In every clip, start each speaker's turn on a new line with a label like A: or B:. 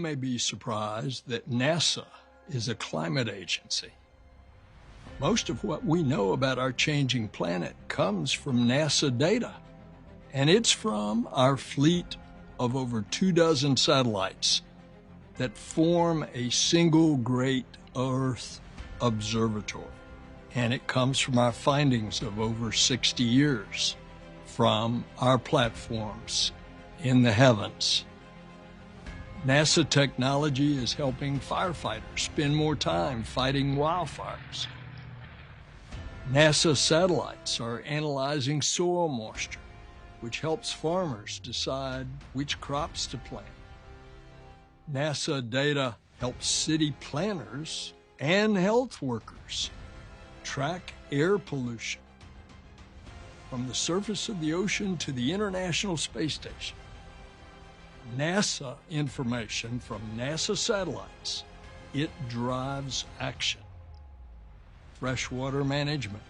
A: may be surprised that NASA is a climate agency. Most of what we know about our changing planet comes from NASA data, and it's from our fleet of over 24 satellites that form a single great Earth observatory. And it comes from our findings of over 60 years from our platforms in the heavens. NASA technology is helping firefighters spend more time fighting wildfires. NASA satellites are analyzing soil moisture, which helps farmers decide which crops to plant. NASA data helps city planners and health workers track air pollution from the surface of the ocean to the International Space Station. NASA information from NASA satellites, it drives action. Freshwater management,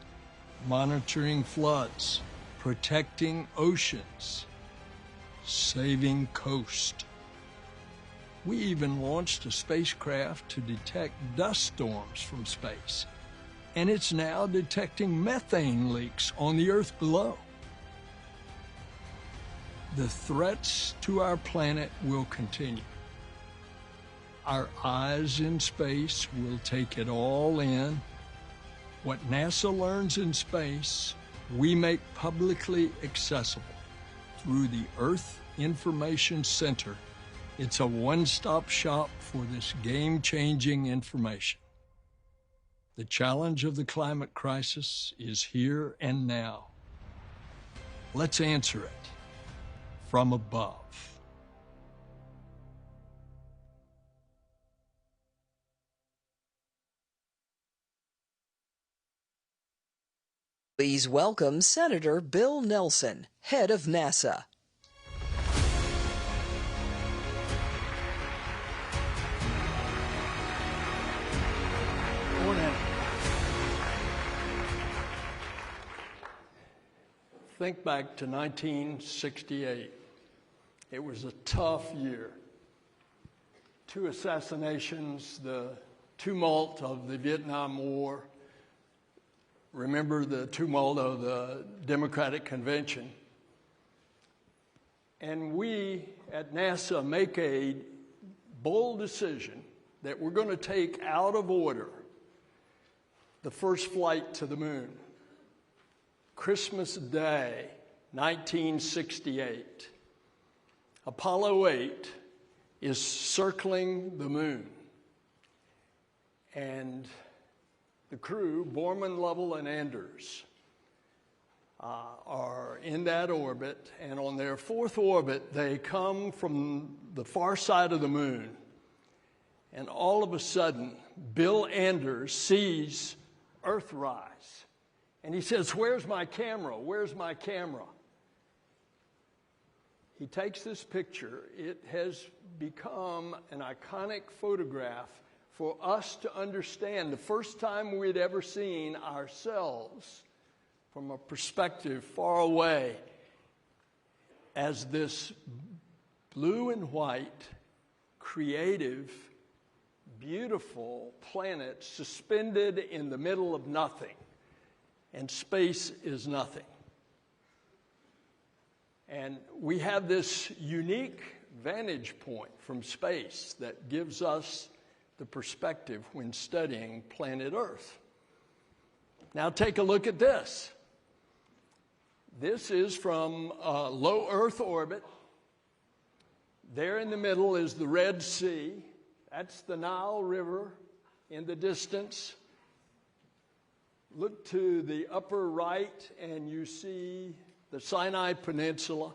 A: monitoring floods, protecting oceans, saving coast. We even launched a spacecraft to detect dust storms from space, and it's now detecting methane leaks on the Earth below. The threats to our planet will continue. Our eyes in space will take it all in. What NASA learns in space, we make publicly accessible through the Earth Information Center. It's a one-stop shop for this game-changing information. The challenge of the climate crisis is here and now. Let's answer it from above.
B: Please welcome Senator Bill Nelson, head of NASA.
A: Morning. Think back to 1968. It was a tough year. 2 assassinations, the tumult of the Vietnam War. Remember the tumult of the Democratic Convention. And we at NASA make a bold decision that we're going to take out of order the first flight to the moon. Christmas Day, 1968. Apollo 8 is circling the moon. And the crew, Borman, Lovell, and Anders, are in that orbit, and on their 4th orbit, they come from the far side of the moon, and all of a sudden, Bill Anders sees Earthrise, and he says, "Where's my camera? Where's my camera?" He takes this picture. It has become an iconic photograph for us to understand the first time we'd ever seen ourselves from a perspective far away as this blue and white, creative, beautiful planet suspended in the middle of nothing. And space is nothing. And we have this unique vantage point from space that gives us the perspective when studying planet Earth. Now take a look at this. This is from low Earth orbit. There in the middle is the Red Sea. That's the Nile River in the distance. Look to the upper right and you see the Sinai Peninsula.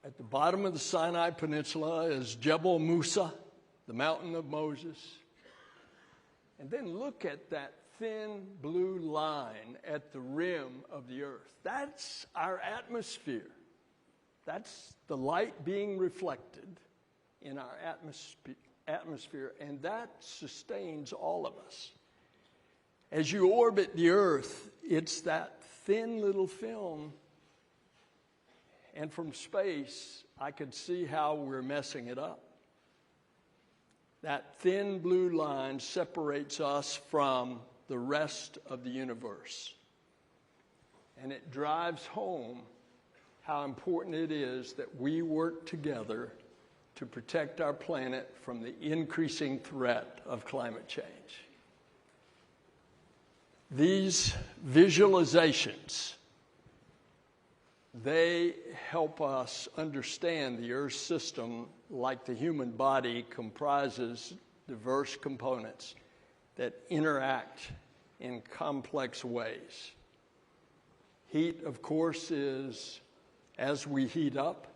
A: At the bottom of the Sinai Peninsula is Jebel Musa, the mountain of Moses. And then look at that thin blue line at the rim of the Earth. That's our atmosphere. That's the light being reflected in our atmosphere, and that sustains all of us. As you orbit the Earth, it's that thin little film, and from space, I could see how we're messing it up. That thin blue line separates us from the rest of the universe. And it drives home how important it is that we work together to protect our planet from the increasing threat of climate change. These visualizations, they help us understand the Earth system, like the human body, comprises diverse components that interact in complex ways. Heat, of course, is, as we heat up,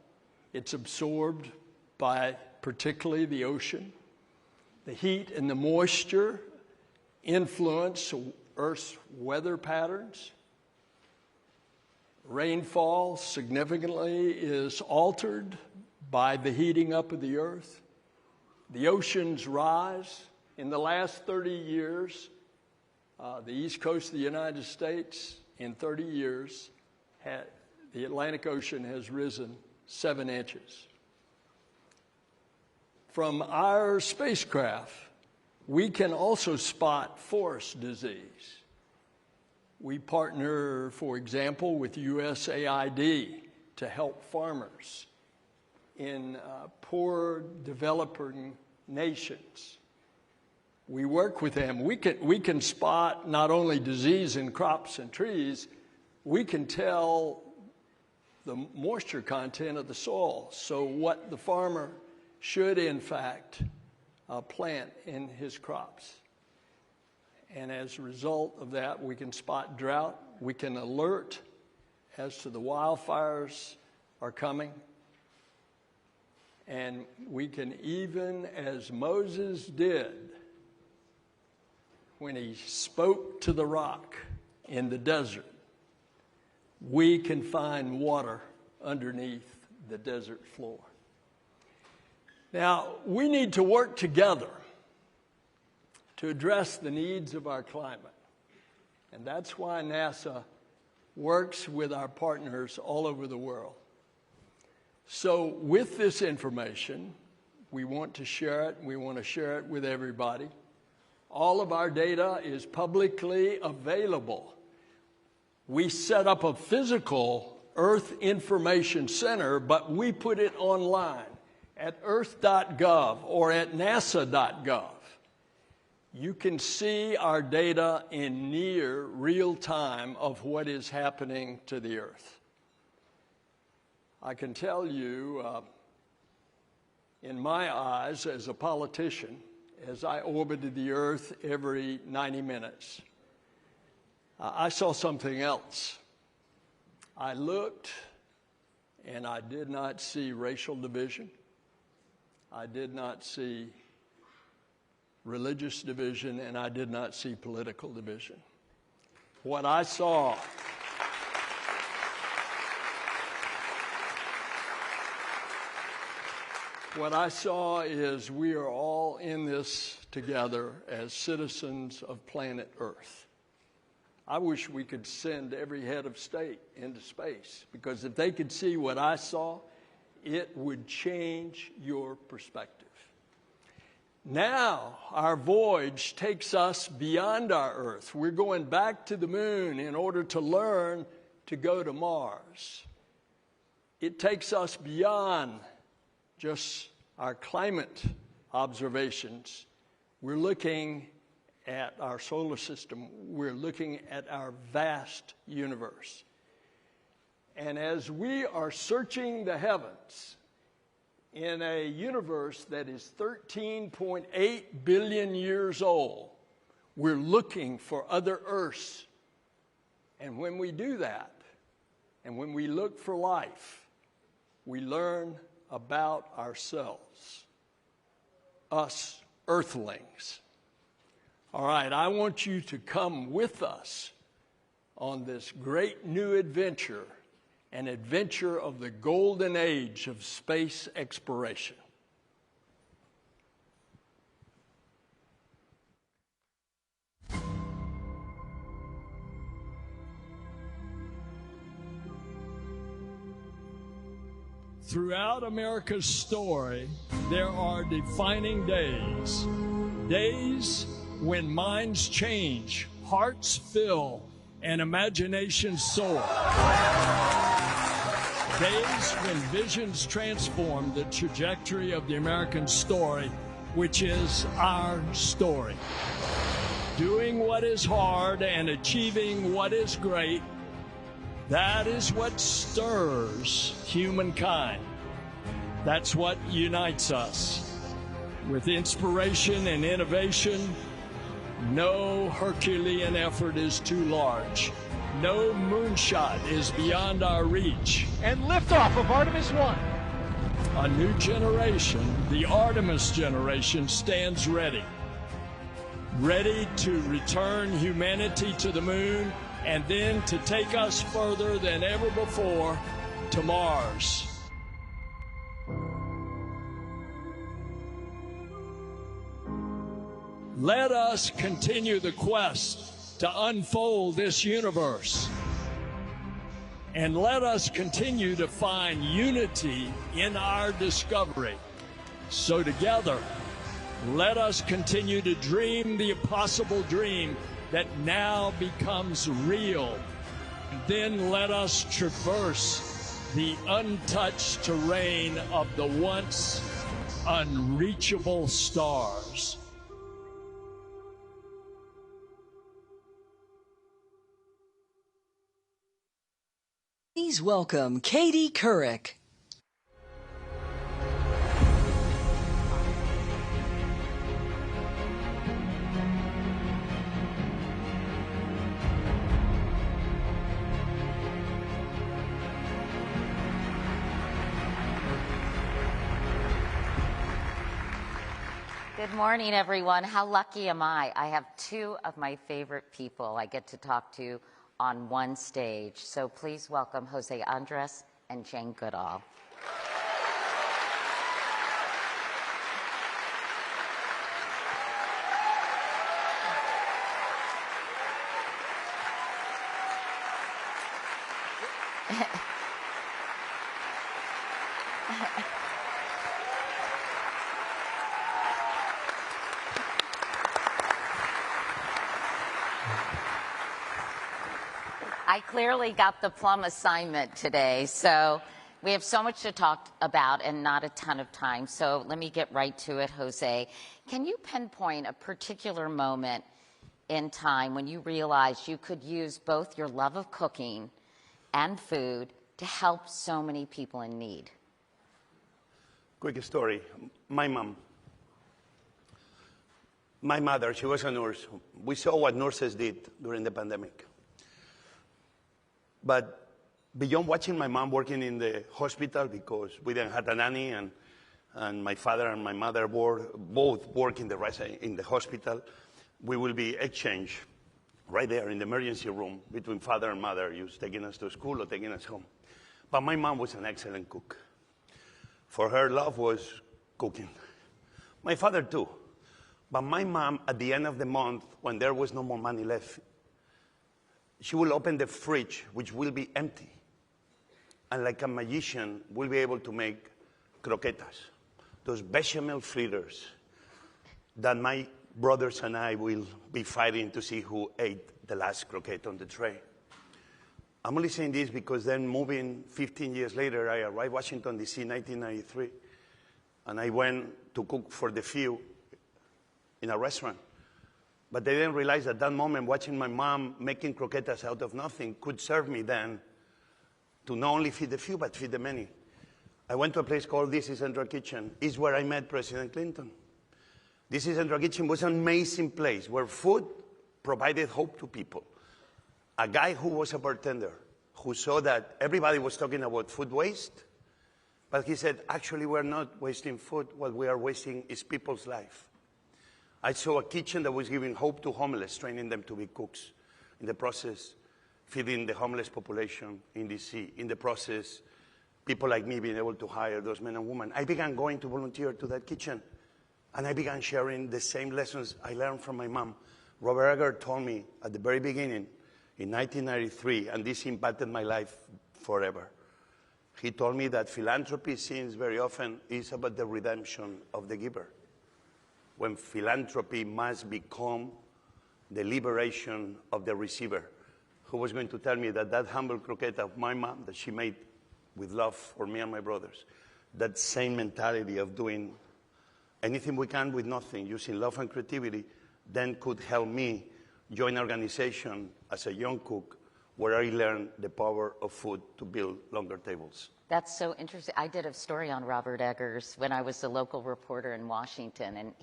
A: it's absorbed by particularly the ocean. The heat and the moisture influence Earth's weather patterns. Rainfall significantly is altered by the heating up of the Earth. The oceans rise. In the last 30 years, the east coast of the United States, in 30 years, the Atlantic Ocean has risen 7 inches. From our spacecraft, we can also spot forest disease. We partner, for example, with USAID to help farmers in poor developing nations. We work with them. We can spot not only disease in crops and trees, we can tell the moisture content of the soil, so what the farmer should, in fact, plant in his crops. And as a result of that, we can spot drought. We can alert as to the wildfires are coming. And we can even, as Moses did when he spoke to the rock in the desert, we can find water underneath the desert floor. Now, we need to work together to address the needs of our climate. And that's why NASA works with our partners all over the world. So with this information, we want to share it. We want to share it with everybody. All of our data is publicly available. We set up a physical Earth Information Center, but we put it online at earth.gov or at nasa.gov. You can see our data in near real time of what is happening to the Earth. I can tell you, in my eyes as a politician, as I orbited the Earth every 90 minutes, I saw something else. I looked and I did not see racial division. I did not see religious division, and I did not see political division. What I saw is we are all in this together as citizens of planet Earth. I wish we could send every head of state into space, because if they could see what I saw, it would change your perspective. Now, our voyage takes us beyond our Earth. We're going back to the moon in order to learn to go to Mars. It takes us beyond just our climate observations. We're looking at our solar system. We're looking at our vast universe. And as we are searching the heavens in a universe that is 13.8 billion years old, we're looking for other Earths. And when we do that, and when we look for life, we learn about ourselves, us Earthlings. All right, I want you to come with us on this great new adventure, an adventure of the golden age of space exploration. Throughout America's story, there are defining days. Days when minds change, hearts fill, and imaginations soar. Days when visions transform the trajectory of the American story, which is our story. Doing what is hard and achieving what is great, that is what stirs humankind. That's what unites us. With inspiration and innovation, no Herculean effort is too large. No moonshot is beyond our reach.
C: And liftoff of Artemis 1.
A: A new generation, the Artemis generation, stands ready. Ready to return humanity to the moon and then to take us further than ever before to Mars. Let us continue the quest to unfold this universe. And let us continue to find unity in our discovery. So together, let us continue to dream the impossible dream that now becomes real. And then let us traverse the untouched terrain of the once unreachable stars.
B: Please welcome Katie Couric.
D: Good morning, everyone. How lucky am I? I have two of my favorite people I get to talk to on one stage. So please welcome Jose Andres and Jane Goodall. I clearly got the plum assignment today, so we have so much to talk about and not a ton of time. So let me get right to it, Jose. Can you pinpoint a particular moment in time when you realized you could use both your love of cooking and food to help so many people in need?
E: Quick story. My mother, she was a nurse. We saw what nurses did during the pandemic. But beyond watching my mom working in the hospital, because we didn't have a nanny, and my father and my mother both work in the hospital, we will be exchanged right there in the emergency room between father and mother, just taking us to school or taking us home. But my mom was an excellent cook. For her, love was cooking. My father too. But my mom, at the end of the month, when there was no more money left, she will open the fridge, which will be empty. And like a magician, we'll be able to make croquetas, those bechamel fritters that my brothers and I will be fighting to see who ate the last croquette on the tray. I'm only saying this because then moving 15 years later, I arrived Washington, D.C. in 1993, and I went to cook for the few in a restaurant. But they didn't realize at that moment, watching my mom making croquetas out of nothing could serve me then to not only feed the few, but feed the many. I went to a place called This is Central Kitchen. It's where I met President Clinton. This is Central Kitchen was an amazing place where food provided hope to people. A guy who was a bartender, who saw that everybody was talking about food waste, but he said, actually, we're not wasting food. What we are wasting is people's life. I saw a kitchen that was giving hope to homeless, training them to be cooks. In the process, feeding the homeless population in D.C. In the process, people like me being able to hire those men and women. I began going to volunteer to that kitchen, and I began sharing the same lessons I learned from my mom. Robert Egger told me at the very beginning, in 1993, and this impacted my life forever. He told me that philanthropy seems very often is about the redemption of the giver, when philanthropy must become the liberation of the receiver, who was going to tell me that that humble croqueta of my mom that she made with love for me and my brothers, that same mentality of doing anything we can with nothing, using love and creativity, then could help me join an organization as a young cook where I learned the power of food to build longer tables.
D: That's so interesting. I did a story on Robert Eggers when I was the local reporter in Washington, and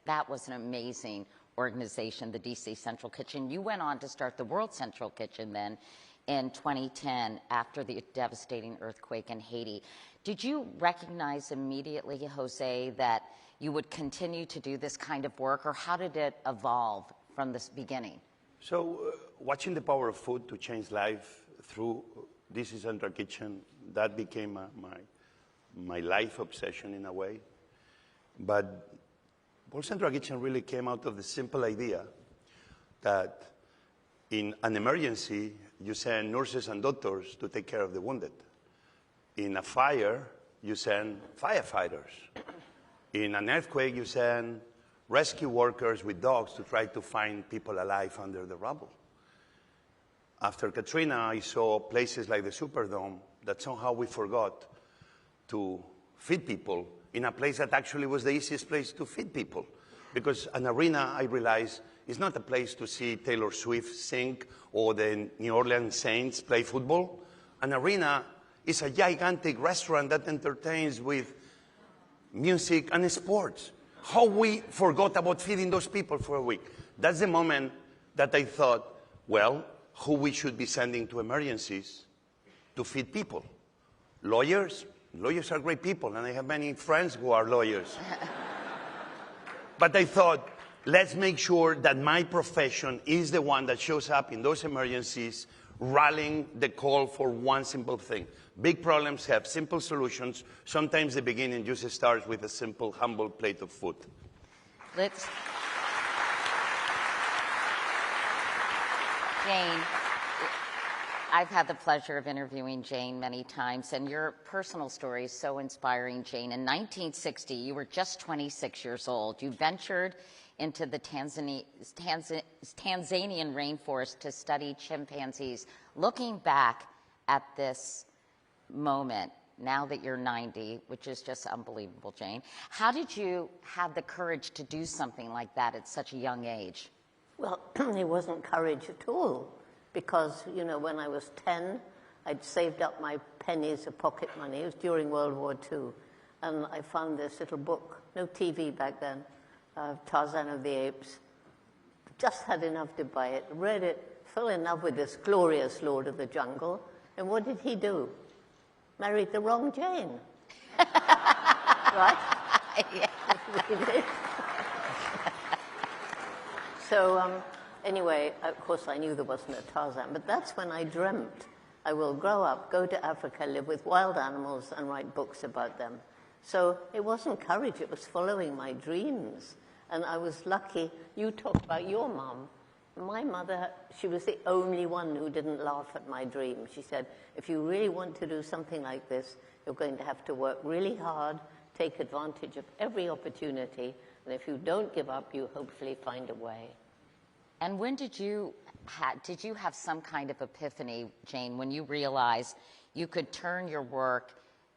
D: that was an amazing organization, the DC Central Kitchen. You went on to start the World Central Kitchen then in 2010 after the devastating earthquake in Haiti. Did you recognize immediately, Jose, that you would continue to do this kind of work, or how did it evolve from this beginning?
E: So watching the power of food to change life through DC Central Kitchen, that became my life obsession in a way. But World Central Kitchen really came out of the simple idea that in an emergency, you send nurses and doctors to take care of the wounded. In a fire, you send firefighters. In an earthquake, you send rescue workers with dogs to try to find people alive under the rubble. After Katrina, I saw places like the Superdome that somehow we forgot to feed people in a place that actually was the easiest place to feed people. Because an arena, I realized, is not a place to see Taylor Swift sing or the New Orleans Saints play football. An arena is a gigantic restaurant that entertains with music and sports. How we forgot about feeding those people for a week. That's the moment that I thought, well, who we should be sending to emergencies to feed people? Lawyers? Lawyers are great people, and I have many friends who are lawyers. But I thought, let's make sure that my profession is the one that shows up in those emergencies, rallying the call for one simple thing. Big problems have simple solutions. Sometimes the beginning just starts with a simple, humble plate of food.
D: Jane, I've had the pleasure of interviewing Jane many times, and your personal story is so inspiring, Jane. In 1960, you were just 26 years old. You ventured into the Tanzanian rainforest to study chimpanzees. Looking back at this moment, now that you're 90, which is just unbelievable, Jane, how did you have the courage to do something like that at such a young age?
F: Well, it wasn't courage at all, because, you know, when I was 10, I'd saved up my pennies of pocket money. It was during World War II. And I found this little book, no TV back then, Tarzan of the Apes. Just had enough to buy it, read it, fell in love with this glorious Lord of the Jungle. And what did he do? Married the wrong Jane. Right?
D: Yeah.
F: He did. So anyway, of course, I knew there wasn't a Tarzan, but that's when I dreamt I will grow up, go to Africa, live with wild animals, and write books about them. So it wasn't courage, it was following my dreams. And I was lucky. You talked about your mom. My mother, she was the only one who didn't laugh at my dream. She said, if you really want to do something like this, you're going to have to work really hard, take advantage of every opportunity, and if you don't give up, you hopefully find a way.
D: And when did you have some kind of epiphany, Jane, when you realized you could turn your work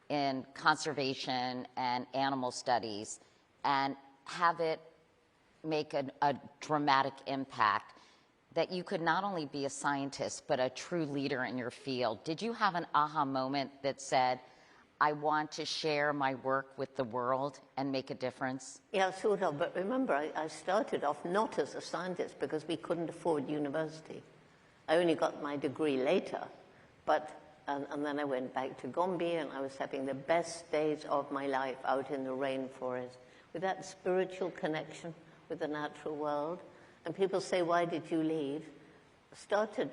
D: in conservation and animal studies and have it make a dramatic impact, that you could not only be a scientist, but a true leader in your field? Did you have an aha moment that said, I want to share my work with the world and make a difference?
F: Yeah, sort of. But remember, I started off not as a scientist because we couldn't afford university. I only got my degree later. And then I went back to Gombe, and I was having the best days of my life out in the rainforest with that spiritual connection with the natural world. And people say, why did you leave? I started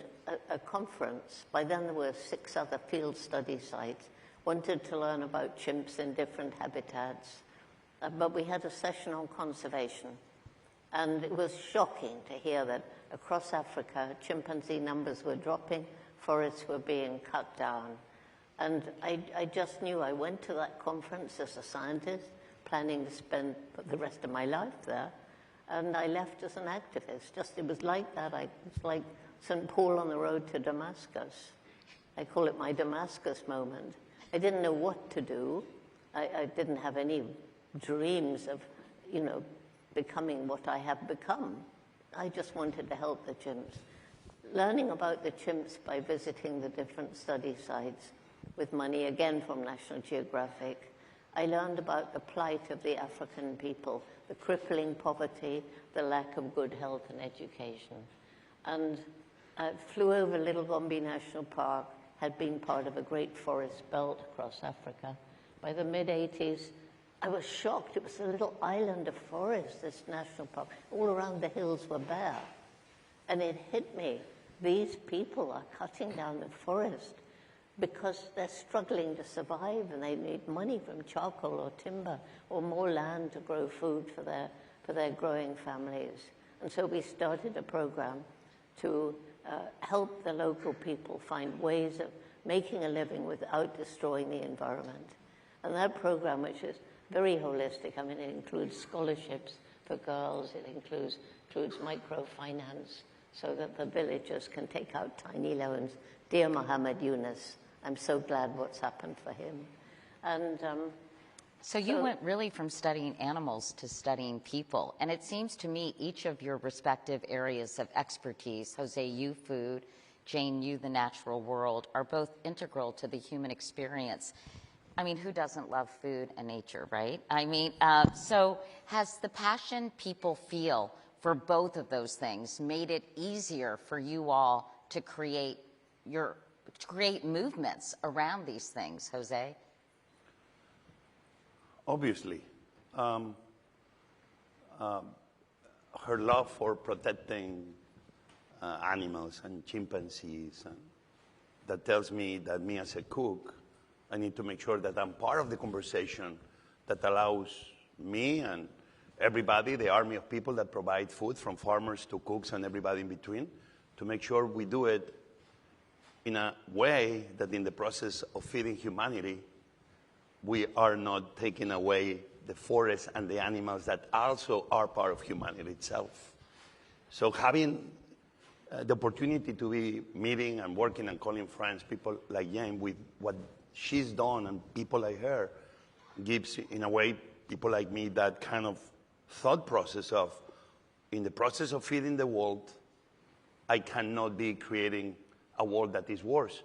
F: a conference. By then there were 6 other field study sites. Wanted to learn about chimps in different habitats. But we had a session on conservation. And it was shocking to hear that across Africa, chimpanzee numbers were dropping, forests were being cut down. And I just knew I went to that conference as a scientist, planning to spend the rest of my life there. And I left as an activist. Just, it was like that. It's like St. Paul on the road to Damascus. I call it my Damascus moment. I didn't know what to do. I didn't have any dreams of, you know, becoming what I have become. I just wanted to help the chimps. Learning about the chimps by visiting the different study sites with money, again from National Geographic, I learned about the plight of the African people, the crippling poverty, the lack of good health and education. And I flew over Little Gombe National Park, had been part of a great forest belt across Africa. By the mid-80s, I was shocked. It was a little island of forest, this national park. All around the hills were bare. And it hit me. These people are cutting down the forest because they're struggling to survive and they need money from charcoal or timber or more land to grow food for their growing families. And so we started a program to help the local people find ways of making a living without destroying the environment. And that program, which is very holistic, I mean, it includes scholarships for girls, it includes microfinance so that the villagers can take out tiny loans. Dear Muhammad Yunus, I'm so glad what's happened for him. And
D: so you went really from studying animals to studying people. And it seems to me each of your respective areas of expertise, Jose, you food, Jane, you the natural world, are both integral to the human experience. I mean, who doesn't love food and nature, right? I mean, so has the passion people feel for both of those things made it easier for you all to create movements around these things, Jose?
E: Obviously. Her love for protecting animals and chimpanzees, and that tells me that me as a cook, I need to make sure that I'm part of the conversation that allows me and everybody, the army of people that provide food, from farmers to cooks and everybody in between, to make sure we do it in a way that in the process of feeding humanity, we are not taking away the forest and the animals that also are part of humanity itself. So having the opportunity to be meeting and working and calling friends, people like Jane, with what she's done and people like her, gives, in a way, people like me that kind of thought process of, in the process of feeding the world, I cannot be creating a world that is worse.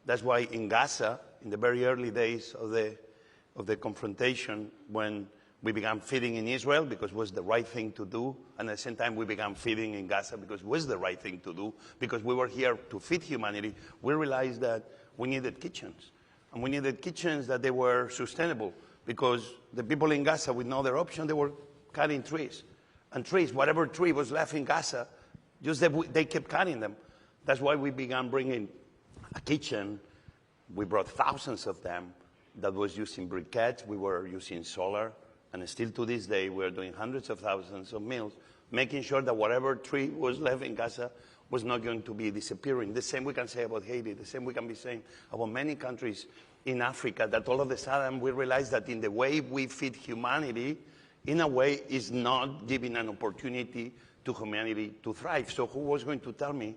E: That's why in Gaza, in the very early days of the confrontation, when we began feeding in Israel because it was the right thing to do, and at the same time we began feeding in Gaza because it was the right thing to do, because we were here to feed humanity, we realized that we needed kitchens. And we needed kitchens that they were sustainable, because the people in Gaza, with no other option, they were cutting trees. And trees, whatever tree was left in Gaza, just they kept cutting them. That's why we began bringing a kitchen. We brought thousands of them that was using briquettes. We were using solar. And still to this day, we're doing hundreds of thousands of meals, making sure that whatever tree was left in Gaza was not going to be disappearing. The same we can say about Haiti. The same we can be saying about many countries in Africa, that all of a sudden we realize that in the way we feed humanity, in a way, is not giving an opportunity to humanity to thrive. So who was going to tell me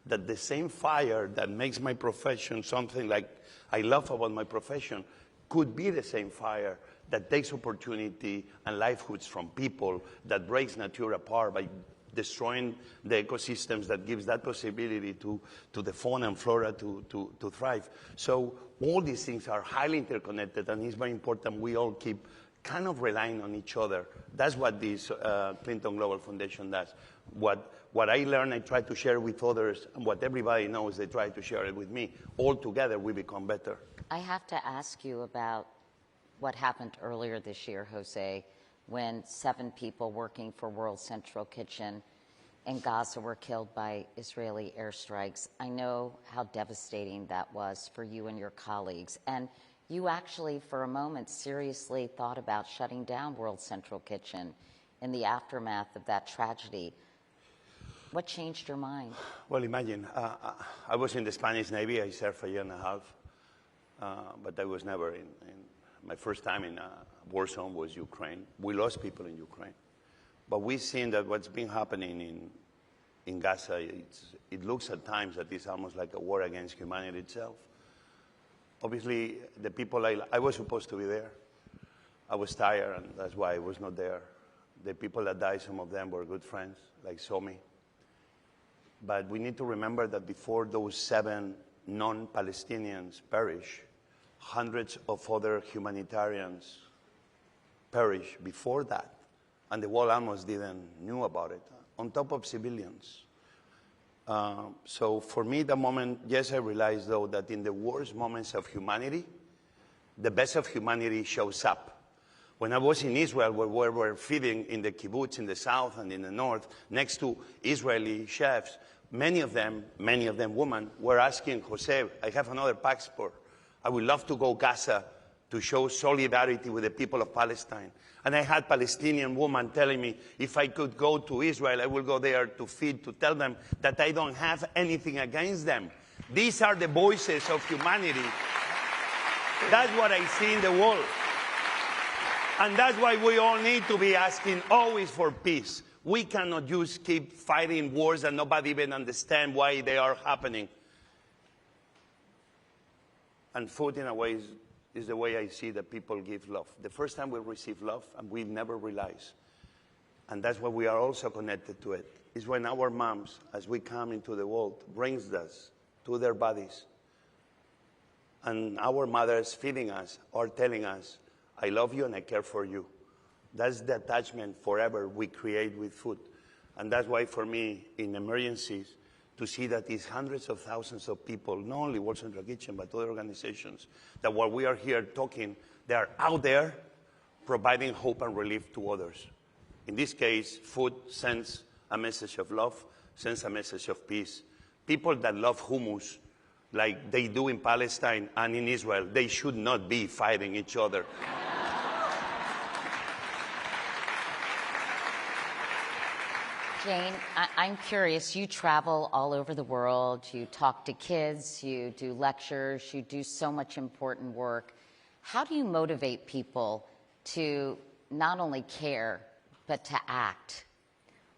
E: that the same fire that makes my profession something like I love about my profession could be the same fire that takes opportunity and livelihoods from people, that breaks nature apart by destroying the ecosystems, that gives that possibility to the fauna and flora to thrive. So all these things are highly interconnected, and it's very important we all keep kind of relying on each other. That's what this Clinton Global Foundation does. What I learn, I try to share with others, and what everybody knows, they try to share it with me. All together, we become better.
D: I have to ask you about what happened earlier this year, Jose, when 7 people working for World Central Kitchen in Gaza were killed by Israeli airstrikes. I know how devastating that was for you and your colleagues. And you actually, for a moment, seriously thought about shutting down World Central Kitchen in the aftermath of that tragedy. What changed your mind?
E: Well, imagine, I was in the Spanish Navy. I served a year and a half. but I was never in my first time in a war zone was Ukraine. We lost people in Ukraine. But we've seen that what's been happening in Gaza, it looks at times that it's almost like a war against humanity itself. Obviously, the people, I was supposed to be there. I was tired, and that's why I was not there. The people that died, some of them were good friends, like Somi. But we need to remember that before those 7 non-Palestinians perish, hundreds of other humanitarians perished before that, and the world almost didn't know about it, on top of civilians. So for me, the moment, yes, I realized, though, that in the worst moments of humanity, the best of humanity shows up. When I was in Israel, where we were feeding in the kibbutz in the south and in the north, next to Israeli chefs, many of them women, were asking, Jose, I have another passport. I would love to go Gaza to show solidarity with the people of Palestine. And I had Palestinian women telling me, if I could go to Israel, I will go there to feed, to tell them that I don't have anything against them. These are the voices of humanity. That's what I see in the world. And that's why we all need to be asking always for peace. We cannot just keep fighting wars that nobody even understands why they are happening. And food, in a way, is the way I see that people give love. The first time we receive love, and we never realize, and that's why we are also connected to it, is when our moms, as we come into the world, brings us to their bodies. And our mothers feeding us or telling us, I love you and I care for you. That's the attachment forever we create with food. And that's why for me, in emergencies, to see that these hundreds of thousands of people, not only World Central Kitchen, but other organizations, that while we are here talking, they are out there providing hope and relief to others. In this case, food sends a message of love, sends a message of peace. People that love hummus, like they do in Palestine and in Israel, they should not be fighting each other.
D: Jane, I'm curious, you travel all over the world, you talk to kids, you do lectures, you do so much important work. How do you motivate people to not only care, but to act?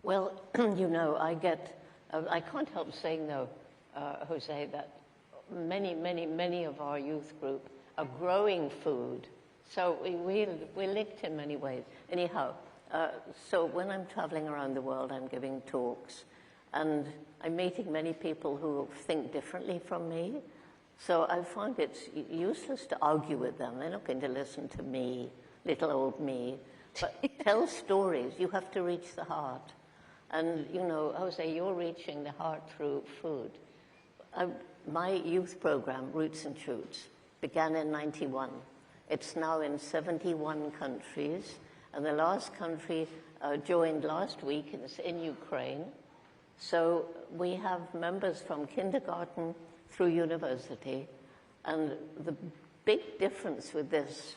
F: Well, you know, I can't help saying, though, Jose, that many of our youth group are growing food. So we're linked in many ways. Anyhow, so when I'm traveling around the world, I'm giving talks, and I'm meeting many people who think differently from me. So I find it's useless to argue with them. They're not going to listen to me, little old me. But tell stories. You have to reach the heart. And, you know, Jose, you're reaching the heart through food. My youth program, Roots and Shoots, began in '91. It's now in 71 countries. And the last country joined last week is in Ukraine. So we have members from kindergarten through university. And the big difference with this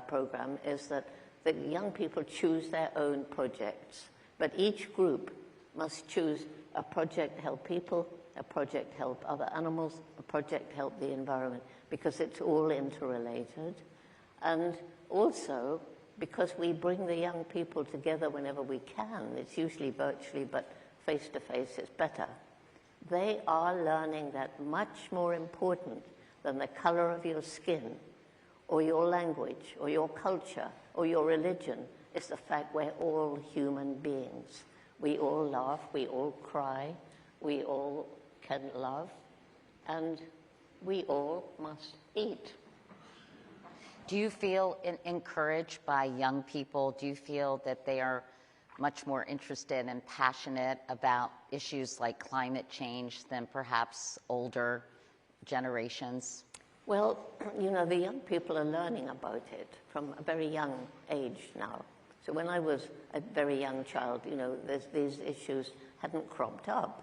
F: program is that the young people choose their own projects. But each group must choose a project help people, a project help other animals, a project help the environment, because it's all interrelated. And also, because we bring the young people together whenever we can, it's usually virtually, but face-to-face is better, they are learning that much more important than the color of your skin, or your language, or your culture, or your religion, is the fact we're all human beings. We all laugh, we all cry, we all can love, and we all must eat.
D: Do you feel encouraged by young people? Do you feel that they are much more interested and passionate about issues like climate change than perhaps older generations?
F: Well, you know, the young people are learning about it from a very young age now. So when I was a very young child, you know, these issues hadn't cropped up.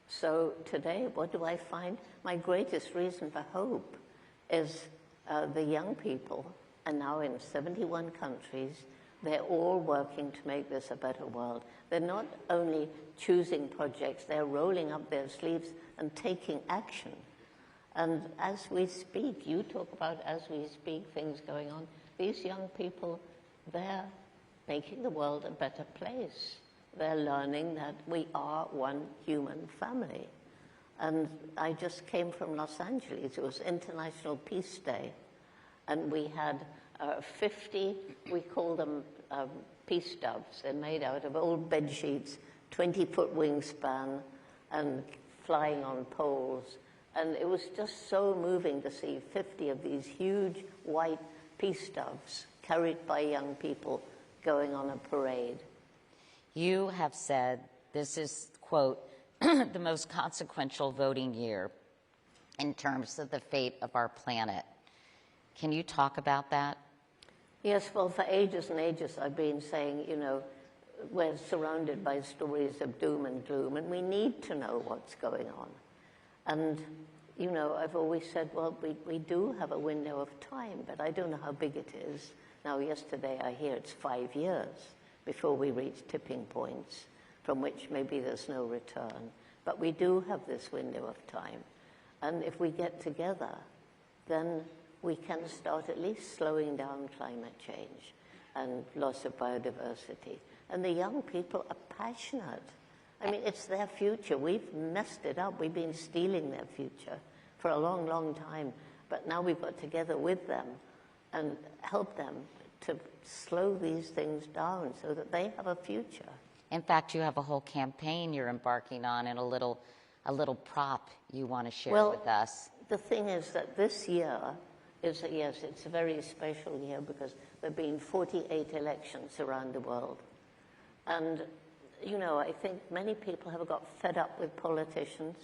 F: So today, what do I find? My greatest reason for hope is the young people are now in 71 countries. They're all working to make this a better world. They're not only choosing projects, they're rolling up their sleeves and taking action. And as we speak, you talk about as we speak, things going on. These young people, they're making the world a better place. They're learning that we are one human family. And I just came from Los Angeles. It was International Peace Day. And we had 50, we call them peace doves. They're made out of old bed sheets, 20-foot wingspan, and flying on poles. And it was just so moving to see 50 of these huge white peace doves carried by young people going on a parade.
D: You have said this is, quote, the most consequential voting year in terms of the fate of our planet. Can you talk about that?
F: Yes, well, for ages and ages I've been saying, you know, we're surrounded by stories of doom and gloom, and we need to know what's going on. And, you know, I've always said, well, we do have a window of time, but I don't know how big it is. Now, yesterday I hear it's 5 years before we reach tipping points from which maybe there's no return. But we do have this window of time. And if we get together, then we can start at least slowing down climate change and loss of biodiversity. And the young people are passionate. I mean, it's their future. We've messed it up. We've been stealing their future for a long, long time. But now we've got together with them and help them to slow these things down so that they have a future.
D: In fact, you have a whole campaign you're embarking on and a little prop you want to share with us.
F: The thing is that this year is, yes, it's a very special year because there have been 48 elections around the world. And, you know, I think many people have got fed up with politicians,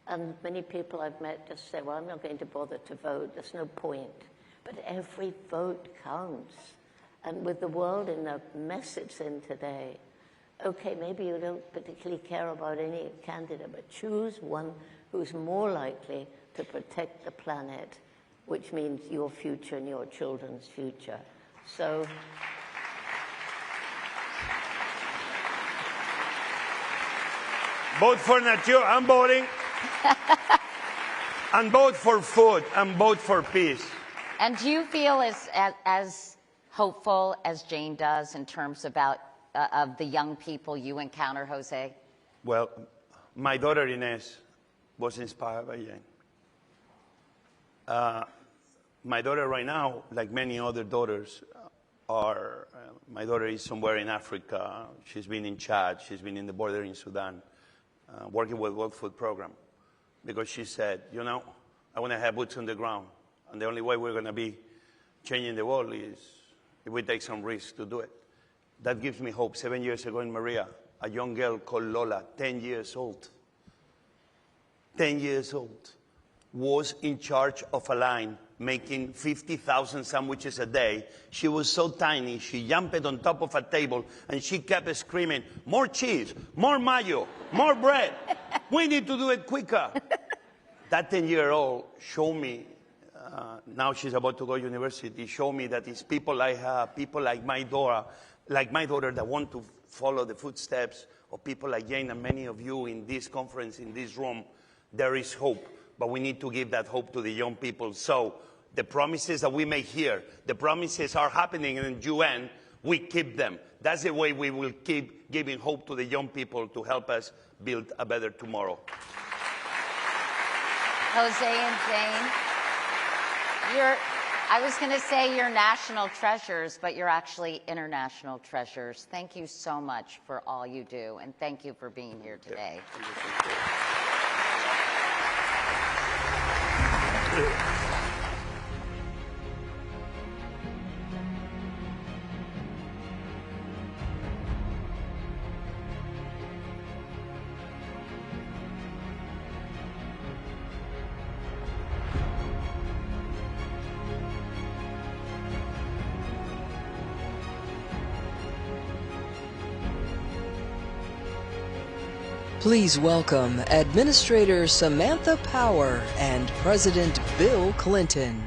F: and many people I've met just say, well, I'm not going to bother to vote, there's no point. But every vote counts. And with the world in the mess it's in today, okay, maybe you don't particularly care about any candidate, but choose one who's more likely to protect the planet, which means your future and your children's future. So
E: vote for nature, I'm voting. And vote for food, and vote for peace.
D: And do you feel as hopeful as Jane does in terms about of the young people you encounter, Jose?
E: Well, my daughter Inez was inspired by Jane. My daughter right now, like many other daughters, my daughter is somewhere in Africa. She's been in Chad. She's been in the border in Sudan, working with World Food Program. Because she said, you know, I want to have boots on the ground. And the only way we're going to be changing the world is if we take some risks to do it. That gives me hope. 7 years ago in Maria, a young girl called Lola, 10 years old, 10 years old, was in charge of a line making 50,000 sandwiches a day. She was so tiny, she jumped on top of a table and she kept screaming, more cheese, more mayo, more bread. We need to do it quicker. That 10-year-old showed me, now she's about to go to university, showed me that it's people like her, people like my daughter that want to follow the footsteps of people like Jane and many of you in this conference, in this room. There is hope. But we need to give that hope to the young people. So the promises that we make here, the promises are happening in the UN, we keep them. That's the way we will keep giving hope to the young people to help us build a better tomorrow.
D: Jose and Jane, I was going to say you're national treasures, but you're actually international treasures. Thank you so much for all you do, and thank you for being here today.
B: Please welcome Administrator Samantha Power and President Bill Clinton.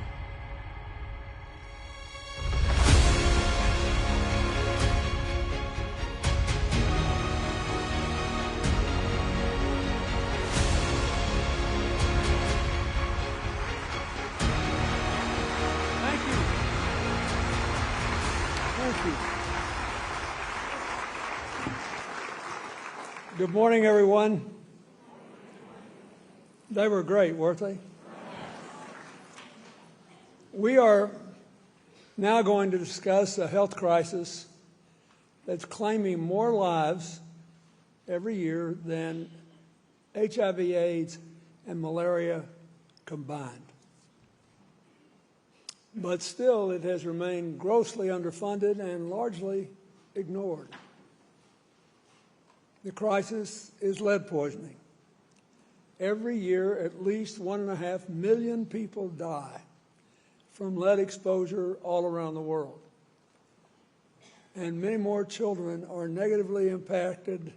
G: Good morning, everyone. They were great, weren't they? We are now going to discuss a health crisis that's claiming more lives every year than HIV, AIDS, and malaria combined. But still, it has remained grossly underfunded and largely ignored. The crisis is lead poisoning. Every year, at least 1.5 million people die from lead exposure all around the world. And many more children are negatively impacted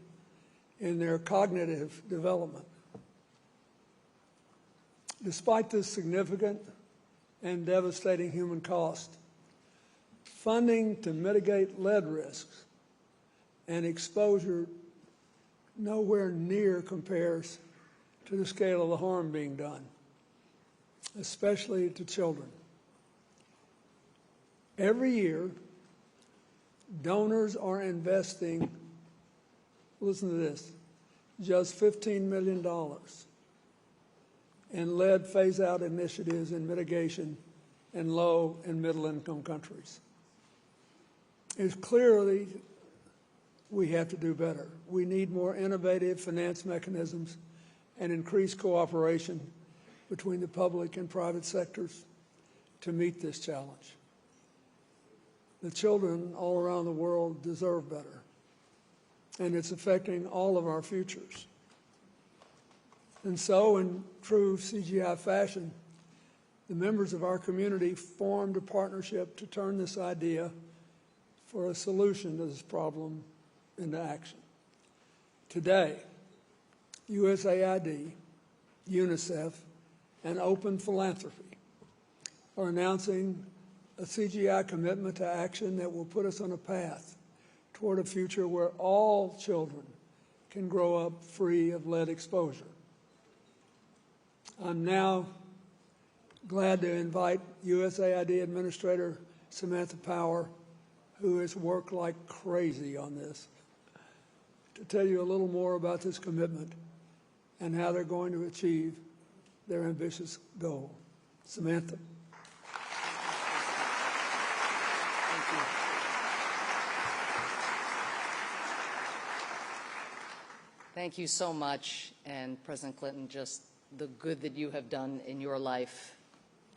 G: in their cognitive development. Despite this significant and devastating human cost, funding to mitigate lead risks and exposure nowhere near compares to the scale of the harm being done, especially to children. Every year, donors are investing, listen to this, just $15 million in lead phase-out initiatives and mitigation in low and middle-income countries. It's clearly we have to do better. We need more innovative finance mechanisms and increased cooperation between the public and private sectors to meet this challenge. The children all around the world deserve better, and it's affecting all of our futures. And so, in true CGI fashion, the members of our community formed a partnership to turn this idea for a solution to this problem into action. Today, USAID, UNICEF, and Open Philanthropy are announcing a CGI commitment to action that will put us on a path toward a future where all children can grow up free of lead exposure. I'm now glad to invite USAID Administrator Samantha Power, who has worked like crazy on this, to tell you a little more about this commitment and how they're going to achieve their ambitious goal. Samantha.
H: Thank you. Thank you so much, and President Clinton, just the good that you have done in your life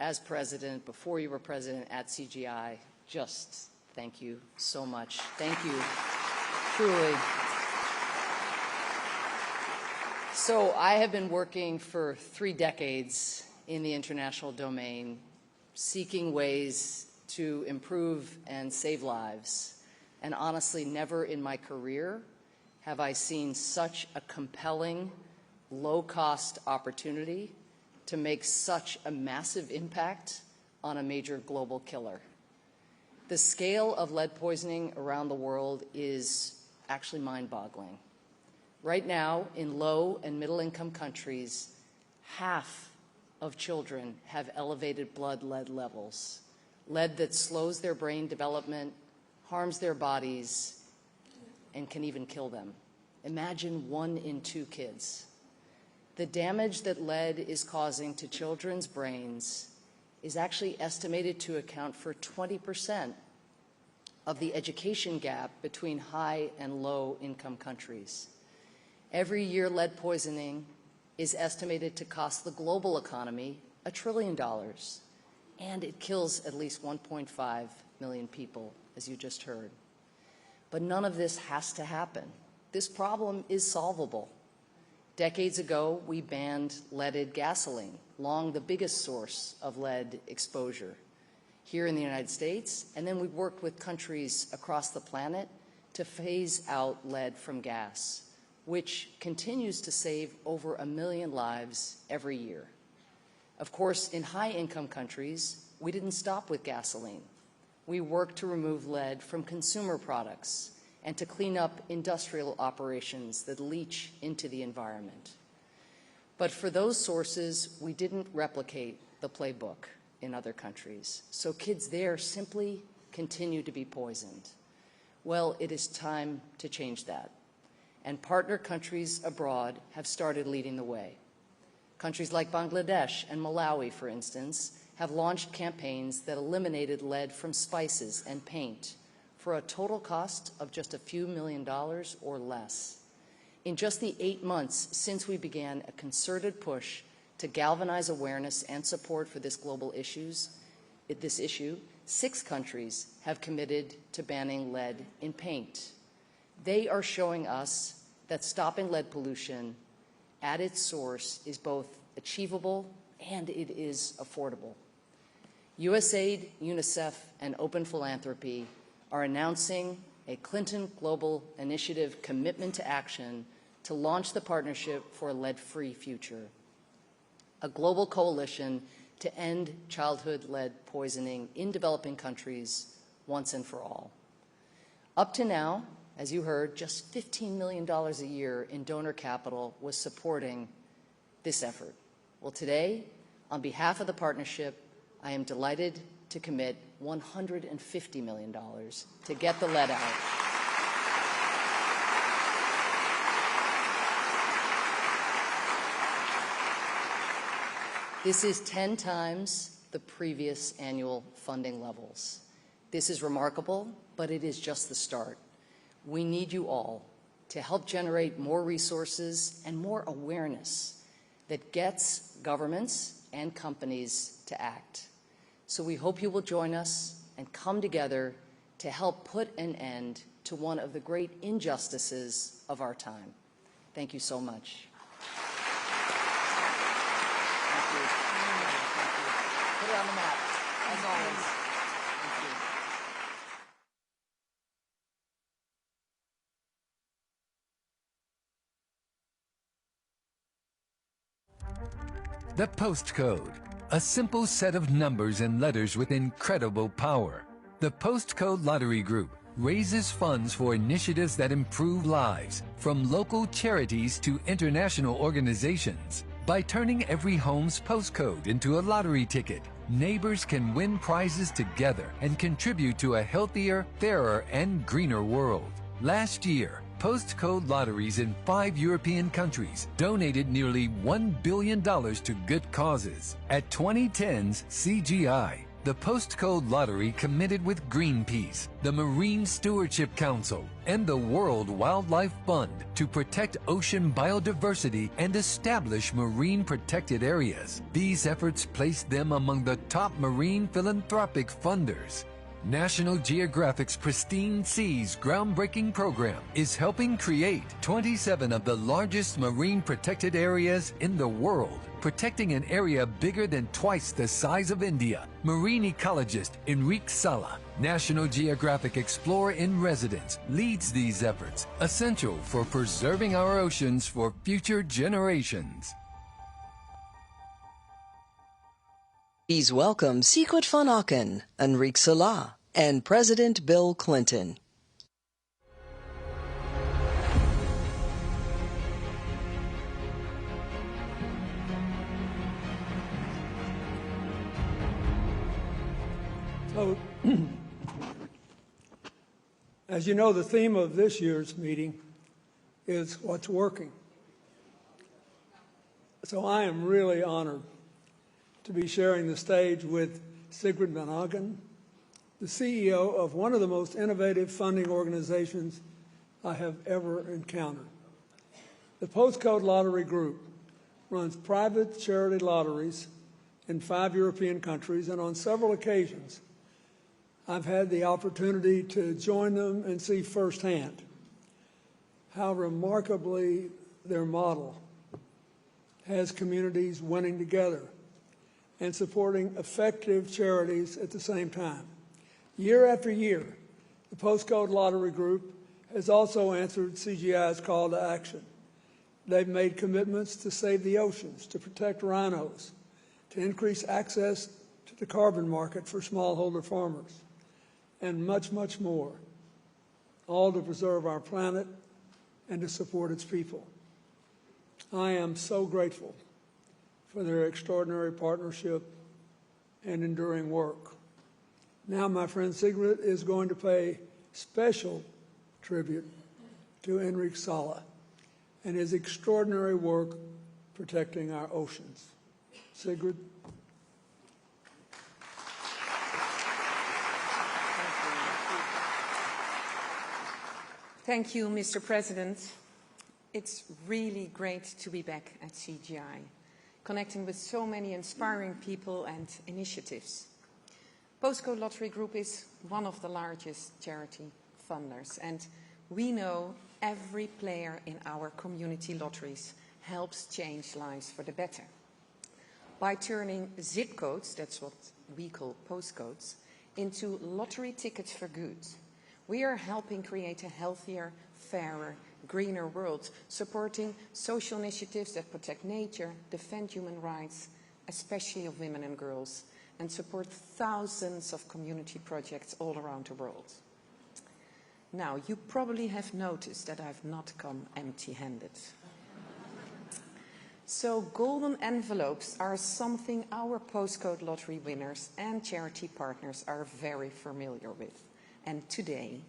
H: as president, before you were president at CGI. Just thank you so much. Thank you, truly. So I have been working for 3 decades in the international domain, seeking ways to improve and save lives. And honestly, never in my career have I seen such a compelling, low-cost opportunity to make such a massive impact on a major global killer. The scale of lead poisoning around the world is actually mind-boggling. Right now, in low and middle-income countries, half of children have elevated blood lead levels, lead that slows their brain development, harms their bodies, and can even kill them. Imagine 1 in 2 kids. The damage that lead is causing to children's brains is actually estimated to account for 20% of the education gap between high and low income countries. Every year, lead poisoning is estimated to cost the global economy $1 trillion, and it kills at least 1.5 million people, as you just heard. But none of this has to happen. This problem is solvable. Decades ago, we banned leaded gasoline, long the biggest source of lead exposure here in the United States, and then we worked with countries across the planet to phase out lead from gas, which continues to save over 1 million lives every year. Of course, in high-income countries, we didn't stop with gasoline. We worked to remove lead from consumer products and to clean up industrial operations that leach into the environment. But for those sources, we didn't replicate the playbook in other countries. So kids there simply continue to be poisoned. Well, it is time to change that. and partner countries abroad have started leading the way. Countries like Bangladesh and Malawi, for instance, have launched campaigns that eliminated lead from spices and paint for a total cost of just a few $1,000,000 or less. In just the 8 months since we began a concerted push to galvanize awareness and support for this global issue, 6 countries have committed to banning lead in paint. They are showing us that stopping lead pollution at its source is both achievable and it is affordable. USAID, UNICEF, and Open Philanthropy are announcing a Clinton Global Initiative commitment to action to launch the Partnership for a Lead-Free Future, a global coalition to end childhood lead poisoning in developing countries once and for all. Up to now, as you heard, just $15 million a year in donor capital was supporting this effort. Well, today, on behalf of the partnership, I am delighted to commit $150 million to get the lead out. This is 10 times the previous annual funding levels. This is remarkable, but it is just the start. We need you all to help generate more resources and more awareness that gets governments and companies to act. So we hope you will join us and come together to help put an end to one of the great injustices of our time. Thank you so much. Thank you. Thank you. Put it on the map, as always. Thank you.
I: The postcode, a simple set of numbers and letters with incredible power. The Postcode Lottery Group raises funds for initiatives that improve lives, from local charities to international organizations. By turning every home's postcode into a lottery ticket, neighbors can win prizes together and contribute to a healthier, fairer, and greener world. Last year, Postcode Lotteries in 5 European countries donated nearly $1 billion to good causes. At 2010's CGI, the Postcode Lottery committed with Greenpeace, the Marine Stewardship Council, and the World Wildlife Fund to protect ocean biodiversity and establish marine protected areas. These efforts placed them among the top marine philanthropic funders. National Geographic's Pristine Seas groundbreaking program is helping create 27 of the largest marine protected areas in the world, protecting an area bigger than twice the size of India. Marine ecologist Enrique Sala, National Geographic Explorer in Residence, leads these efforts, essential for preserving our oceans for future generations.
B: Please welcome Sikwit van Aken, Enrique Sala, and President Bill Clinton.
G: So, as you know, the theme of this year's meeting is what's working. So I am really honored to be sharing the stage with Sikwit van Aken, the CEO of one of the most innovative funding organizations I have ever encountered. The Postcode Lottery Group runs private charity lotteries in 5 European countries, and on several occasions I've had the opportunity to join them and see firsthand how remarkably their model has communities winning together and supporting effective charities at the same time. Year after year, the Postcode Lottery Group has also answered CGI's call to action. They've made commitments to save the oceans, to protect rhinos, to increase access to the carbon market for smallholder farmers, and much, much more, all to preserve our planet and to support its people. I am so grateful for their extraordinary partnership and enduring work. Now my friend Sikwit is going to pay special tribute to Enrique Sala. and his extraordinary work protecting our oceans. Sigrid?
J: Thank you, Mr. President. It's really great to be back at CGI, connecting with so many inspiring people and initiatives. Postcode Lottery Group is one of the largest charity funders, and we know every player in our community lotteries helps change lives for the better. By turning zip codes, that's what we call postcodes, into lottery tickets for good, we are helping create a healthier, fairer, greener world, supporting social initiatives that protect nature, defend human rights, especially of women and girls, and support thousands of community projects all around the world. Now, you probably have noticed that I've not come empty-handed. So golden envelopes are something our postcode lottery winners and charity partners are very familiar with. And today,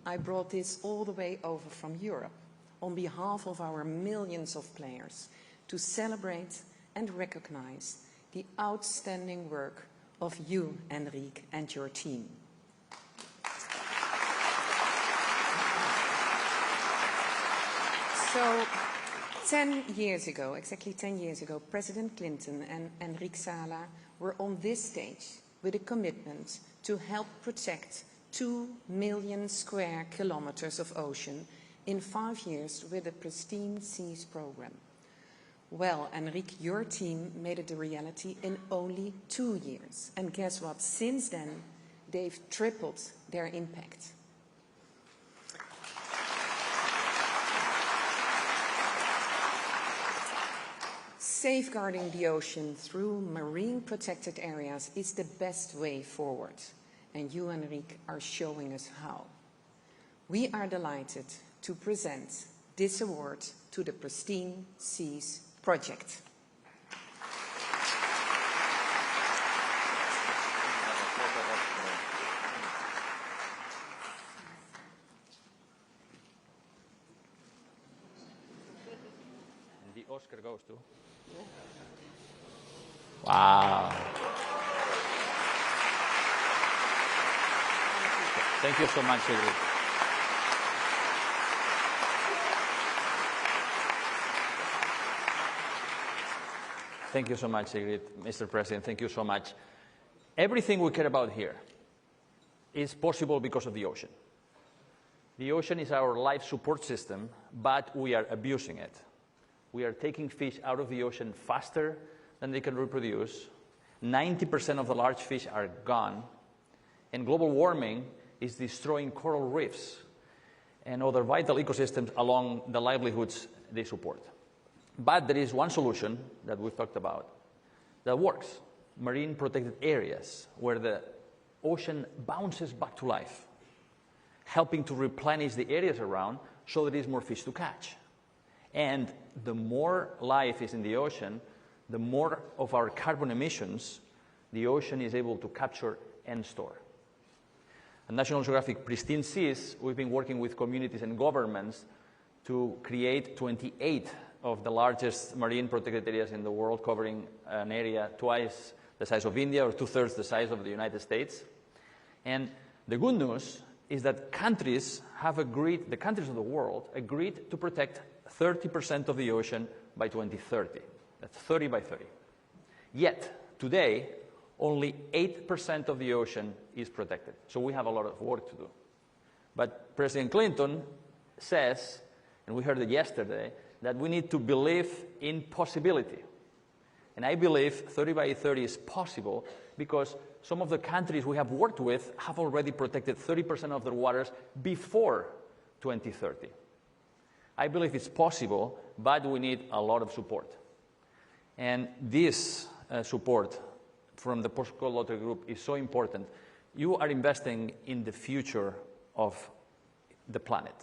J: I brought this all the way over from Europe on behalf of our millions of players to celebrate and recognize the outstanding work of you, Enrique, and your team. So, 10 years ago, exactly 10 years ago, President Clinton and Enrique Sala were on this stage with a commitment to help protect 2 million square kilometers of ocean in 5 years with the Pristine Seas program. Well, Enrique, your team made it a reality in only 2 years. And guess what? Since then, they've tripled their impact. Safeguarding the ocean through marine protected areas is the best way forward. And you, Enrique, are showing us how. We are delighted to present this award to the Pristine Seas project.
C: The Oscar goes to... Wow. Thank you so much, Sigrid. Thank you so much, Sigrid. Mr. President, thank you so much. Everything we care about here is possible because of the ocean. The ocean is our life support system, but we are abusing it. We are taking fish out of the ocean faster than they can reproduce. 90% of the large fish are gone. And global warming is destroying coral reefs and other vital ecosystems along the livelihoods they support. But there is one solution that we've talked about that works. Marine protected areas where the ocean bounces back to life, helping to replenish the areas around so there is more fish to catch. And the more life is in the ocean, the more of our carbon emissions the ocean is able to capture and store. At National Geographic Pristine Seas, we've been working with communities and governments to create 28 of the largest marine protected areas in the world, covering an area twice the size of India or 2/3 the size of the United States. And the good news is that countries have agreed, the countries of the world agreed to protect 30% of the ocean by 2030. That's 30 by 30. Yet, today, only 8% of the ocean is protected. So we have a lot of work to do. But President Clinton says, and we heard it yesterday, that we need to believe in possibility. And I believe 30 by 30 is possible because some of the countries we have worked with have already protected 30% of their waters before 2030. I believe it's possible, but we need a lot of support. And this support from the Postcode Lottery Group is so important. You are investing in the future of the planet.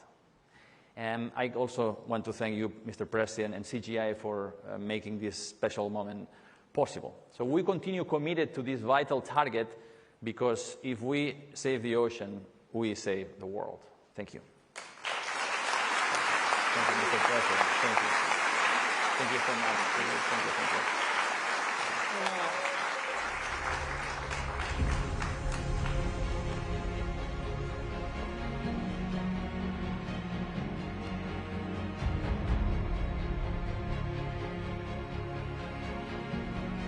C: And I also want to thank you, Mr. President, and CGI for making this special moment possible. So we continue committed to this vital target because if we save the ocean, we save the world. Thank you. Thank you. Mr. President. Thank you. Thank you so much. Thank you.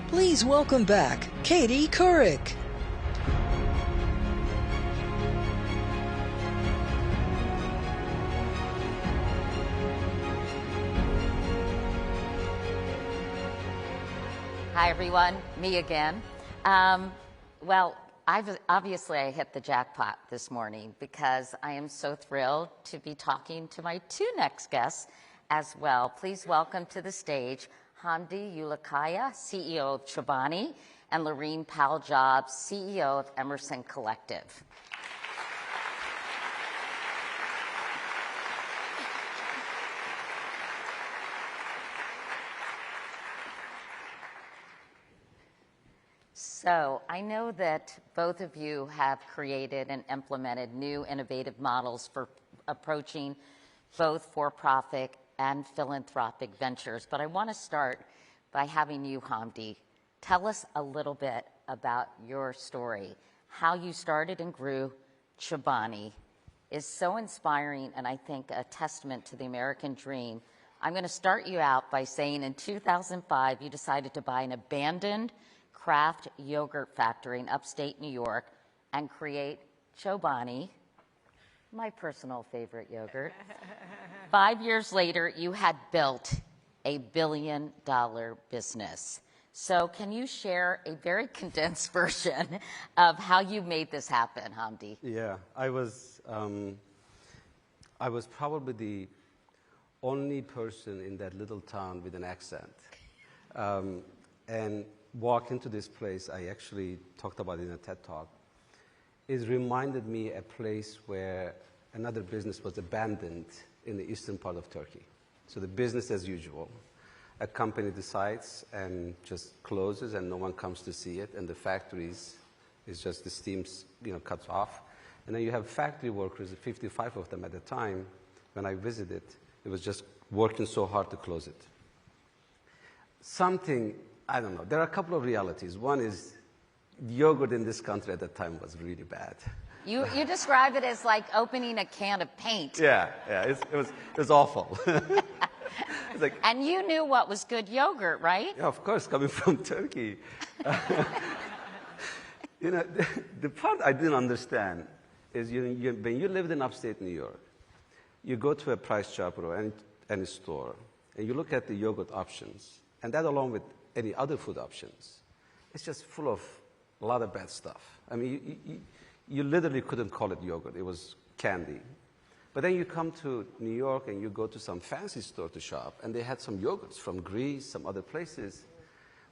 B: Please welcome back Katie Couric.
D: Hi, everyone. Me again. Well, obviously I hit the jackpot this morning because I am so thrilled to be talking to my two next guests as well. Please welcome to the stage Hamdi Ulukaya, CEO of Chobani, and Lorene Powell-Jobs, CEO of Emerson Collective. So I know that both of you have created and implemented new innovative models for approaching both for-profit and philanthropic ventures. But I want to start by having you, Hamdi, tell us a little bit about your story. How you started and grew Chobani is so inspiring and I think a testament to the American dream. I'm going to start you out by saying in 2005 you decided to buy an abandoned craft yogurt factory in upstate New York and create Chobani, my personal favorite yogurt. 5 years later, you had built a billion-dollar business. So can you share a very condensed version of how you made this happen, Hamdi?
K: Yeah, I was probably the only person in that little town with an accent. And walk into this place, I actually talked about it in a TED Talk, it reminded me a place where another business was abandoned in the eastern part of Turkey. So the business as usual. A company decides and just closes and no one comes to see it, and the factories is just the steam cuts off. And then you have factory workers, 55 of them at the time. When I visited, it was just working so hard to close it. Something, I don't know, there are a couple of realities. One is yogurt in this country at that time was really bad.
D: You describe it as like opening a can of paint.
K: Yeah, it was awful. It's like,
D: and you knew what was good yogurt, right?
K: Yeah, of course, coming from Turkey. The part I didn't understand is when you lived in upstate New York, you go to a Price Chopper or any store, and you look at the yogurt options, and that along with any other food options, it's just full of a lot of bad stuff. I mean, you literally couldn't call it yogurt. It was candy. But then you come to New York and you go to some fancy store to shop, and they had some yogurts from Greece, some other places.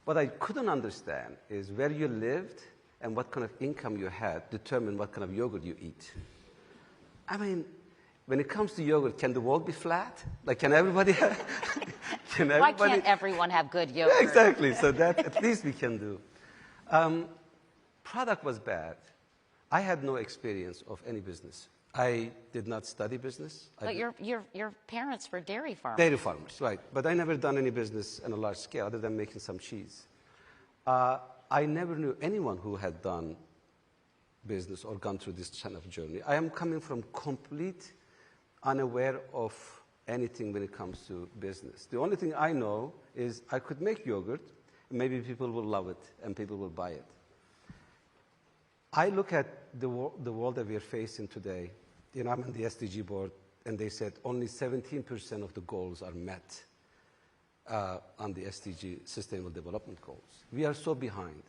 K: What I couldn't understand is where you lived and what kind of income you had determined what kind of yogurt you eat. I mean, when it comes to yogurt, can the world be flat? Like, can everybody have...
D: Why can't everyone have good yogurt?
K: Yeah, exactly. So that at least we can do. Product was bad. I had no experience of any business. I did not study business.
D: But your parents were dairy farmers.
K: Dairy farmers, right. But I never done any business on a large scale other than making some cheese. I never knew anyone who had done business or gone through this kind of journey. I am coming from complete unaware of anything when it comes to business. The only thing I know is I could make yogurt, and maybe people will love it and people will buy it. I look at the world that we are facing today. I'm on the SDG board, and they said only 17% of the goals are met on the SDG Sustainable Development Goals. We are so behind.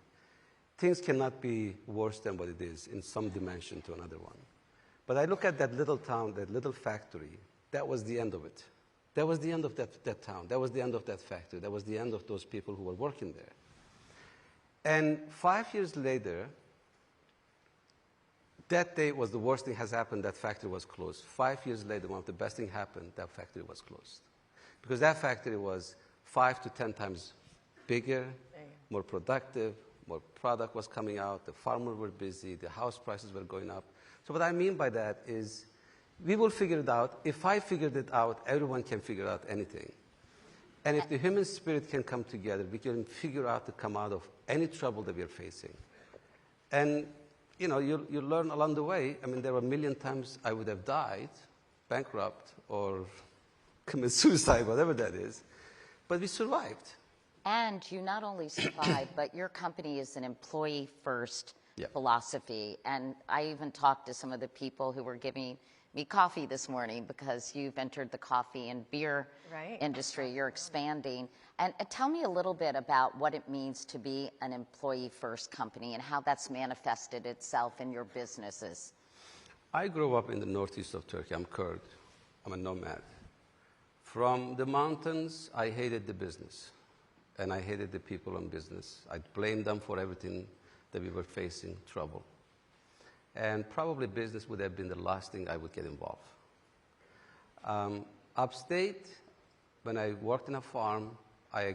K: Things cannot be worse than what it is in some dimension to another one. But I look at that little town, that little factory, that was the end of it. That was the end of that town. That was the end of that factory. That was the end of those people who were working there. And 5 years later, that day was the worst thing has happened, that factory was closed. 5 years later, one of the best things happened, that factory was closed. Because that factory was 5 to 10 times bigger, more productive, more product was coming out, the farmers were busy, the house prices were going up. So what I mean by that is we will figure it out. If I figured it out, everyone can figure out anything. And if the human spirit can come together, we can figure out to come out of any trouble that we're facing. And, you know, you learn along the way. I mean, there were a million times I would have died, bankrupt, or commit suicide, whatever that is. But we survived.
D: And you not only survived, but your company is an employee-first philosophy. And I even talked to some of the people who were giving me coffee this morning because you've entered the coffee and beer industry. You're expanding. And tell me a little bit about what it means to be an employee-first company and how that's manifested itself in your businesses.
K: I grew up in the northeast of Turkey. I'm Kurd. I'm a nomad. From the mountains, I hated the business. And I hated the people in business. I blamed them for everything that we were facing, trouble. And probably business would have been the last thing I would get involved. Upstate, when I worked in a farm, I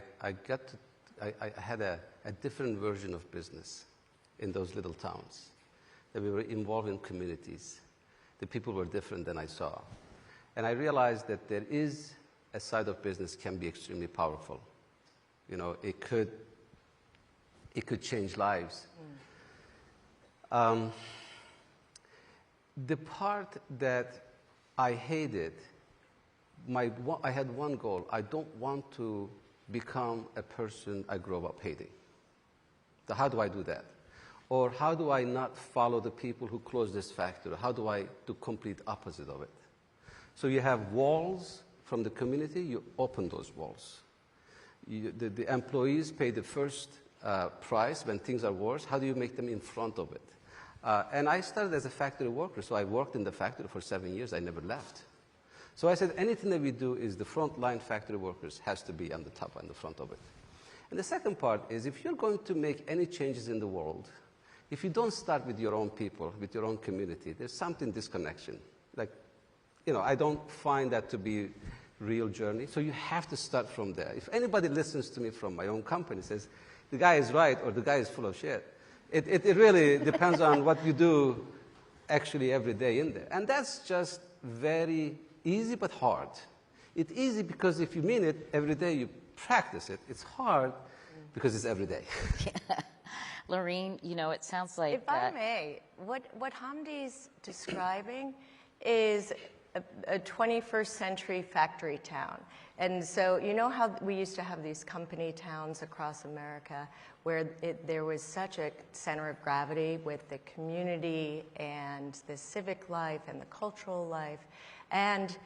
K: had a different version of business in those little towns. That we were involved in communities. The people were different than I saw. And I realized that there is a side of business can be extremely powerful. You know, it could change lives. The part that I hated, I had one goal. I don't want to become a person I grew up hating. So how do I do that? Or how do I not follow the people who closed this factory? How do I do complete opposite of it? So you have walls from the community, you open those walls. The employees pay the first price when things are worse. How do you make them in front of it? And I started as a factory worker, so I worked in the factory for 7 years. I never left. So I said, anything that we do is the frontline factory workers has to be on the top and the front of it. And the second part is if you're going to make any changes in the world, if you don't start with your own people, with your own community, there's something disconnection. Like, you know, I don't find that to be real journey. So you have to start from there. If anybody listens to me from my own company says, the guy is right or the guy is full of shit, it really depends on what you do actually every day in there. And that's just very easy but hard. It's easy because if you mean it every day, you practice it. It's hard because it's every day.
D: Lorene, you know, it sounds like...
L: If I may, what Hamdi's describing is a 21st century factory town. And so you know how we used to have these company towns across America where there was such a center of gravity with the community and the civic life and the cultural life and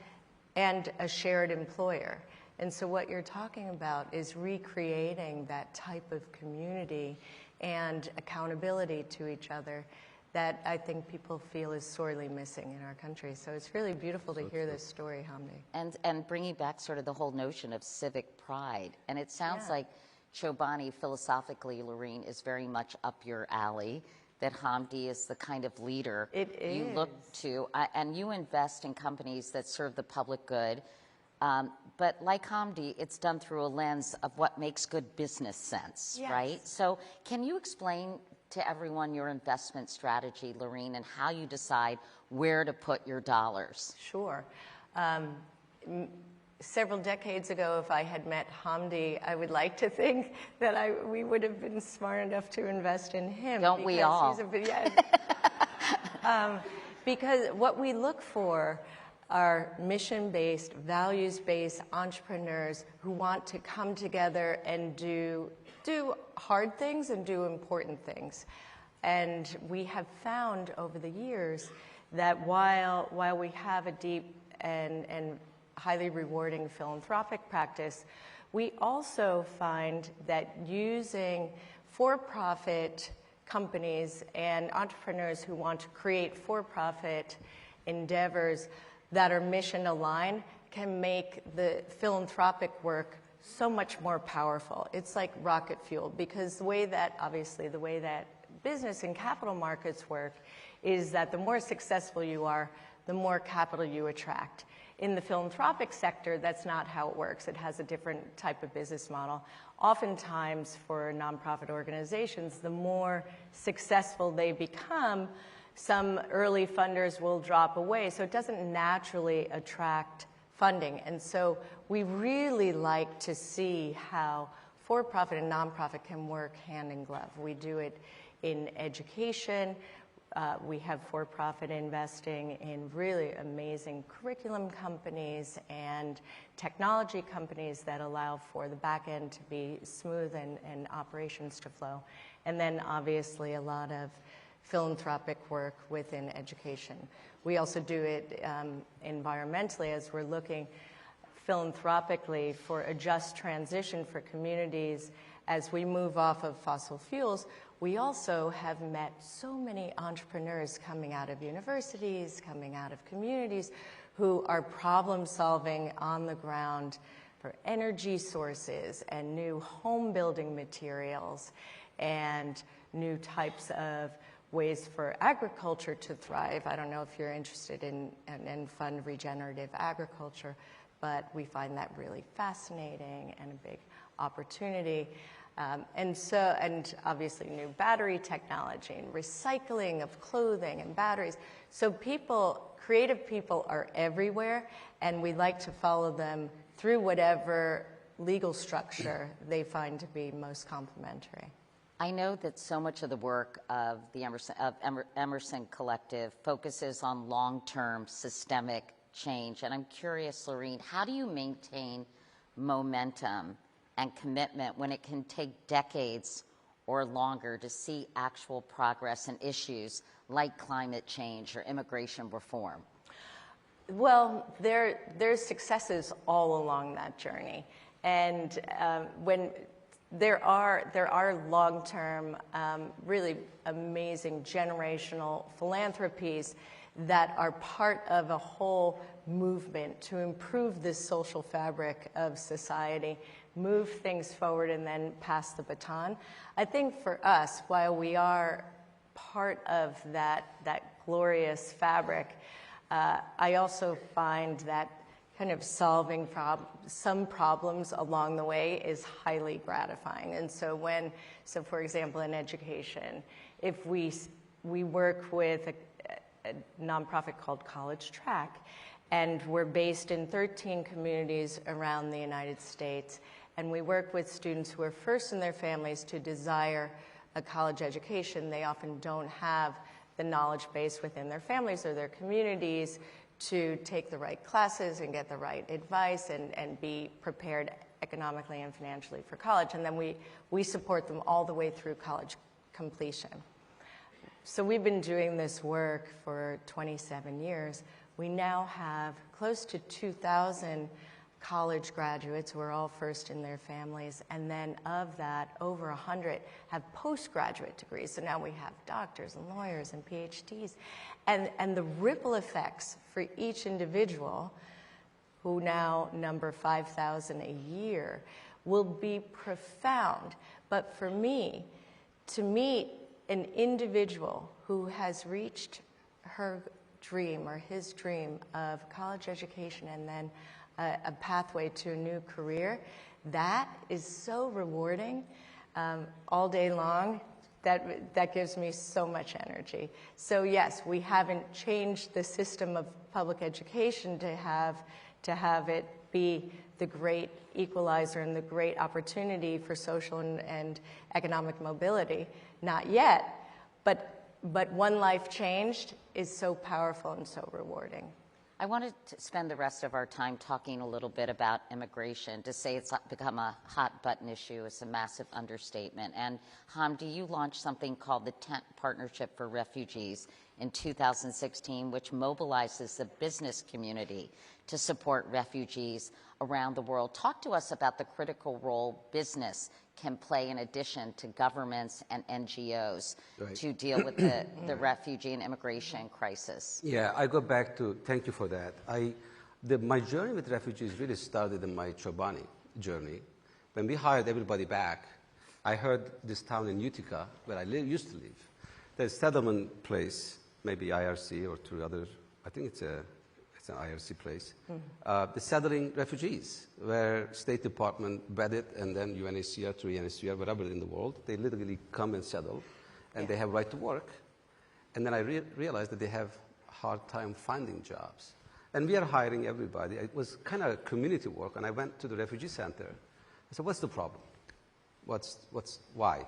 L: a shared employer. And so what you're talking about is recreating that type of community and accountability to each other that I think people feel is sorely missing in our country. So it's really beautiful to hear this story, Hamdi.
D: And bringing back sort of the whole notion of civic pride. And it sounds like Chobani, philosophically, Lorene, is very much up your alley, that Hamdi is the kind of leader you look to. And you invest in companies that serve the public good. But like Hamdi, it's done through a lens of what makes good business sense, right? So can you explain to everyone your investment strategy, Lorene, and how you decide where to put your dollars?
L: Sure. Several decades ago, if I had met Hamdi, I would like to think that we would have been smart enough to invest in him.
D: Don't we all?
L: Because what we look for are mission-based, values-based entrepreneurs who want to come together and do hard things and do important things. And we have found over the years that while we have a deep and highly rewarding philanthropic practice, we also find that using for-profit companies and entrepreneurs who want to create for-profit endeavors that are mission aligned can make the philanthropic work so much more powerful. It's like rocket fuel, because the way that business and capital markets work is that the more successful you are, the more capital you attract. In the philanthropic sector, that's not how it works. It has a different type of business model. Oftentimes, for nonprofit organizations, the more successful they become, some early funders will drop away, so it doesn't naturally attract funding. And so we really like to see how for-profit and nonprofit can work hand in glove. We do it in education. We have for-profit investing in really amazing curriculum companies and technology companies that allow for the back end to be smooth and operations to flow. And then obviously a lot of philanthropic work within education. We also do it environmentally as we're looking philanthropically for a just transition for communities as we move off of fossil fuels. We also have met so many entrepreneurs coming out of universities, coming out of communities, who are problem solving on the ground for energy sources and new home building materials and new types of ways for agriculture to thrive. I don't know if you're interested in fund regenerative agriculture, but we find that really fascinating and a big opportunity. And obviously new battery technology and recycling of clothing and batteries. So creative people are everywhere, and we like to follow them through whatever legal structure they find to be most complementary.
D: I know that so much of the work of the Emerson Collective focuses on long-term systemic change. And I'm curious, Lorene, how do you maintain momentum and commitment when it can take decades or longer to see actual progress in issues like climate change or immigration reform?
L: Well, there's successes all along that journey. And when there are long-term, really amazing generational philanthropies that are part of a whole movement to improve this social fabric of society, move things forward, and then pass the baton. I think for us, while we are part of that glorious fabric, I also find that kind of solving some problems along the way is highly gratifying. And so for example, in education, if we work with a nonprofit called College Track, and we're based in 13 communities around the United States, and we work with students who are first in their families to desire a college education. They often don't have the knowledge base within their families or their communities to take the right classes and get the right advice and be prepared economically and financially for college. And then we support them all the way through college completion. So we've been doing this work for 27 years. We now have close to 2,000 college graduates who are all first in their families, and then of that, over 100 have postgraduate degrees. So now we have doctors and lawyers and PhDs. And the ripple effects for each individual, who now number 5,000 a year, will be profound. But for me, to meet an individual who has reached her dream or his dream of college education and then a pathway to a new career, that is so rewarding all day long. That gives me so much energy. So yes, we haven't changed the system of public education to have it be the great equalizer and the great opportunity for social and economic mobility. Not yet, but one life changed is so powerful and so rewarding.
D: I wanted to spend the rest of our time talking a little bit about immigration. To say it's become a hot-button issue is a massive understatement. And Hamdi, you launched something called the Tent Partnership for Refugees in 2016, which mobilizes the business community to support refugees around the world. Talk to us about the critical role business can play in addition to governments and NGOs to deal with the refugee and immigration crisis.
K: Yeah, I go back to, thank you for that. My journey with refugees really started in my Chobani journey. When we hired everybody back, I heard this town in Utica, where I used to live. There's a settlement place, maybe IRC or two other, I think it's an IRC place, the settling refugees, where State Department vetted, and then UNHCR through UNHCR, wherever in the world, they literally come and settle, and they have right to work. And then I realized that they have a hard time finding jobs. And we are hiring everybody. It was kind of community work, and I went to the refugee center. I said, what's the problem? Why?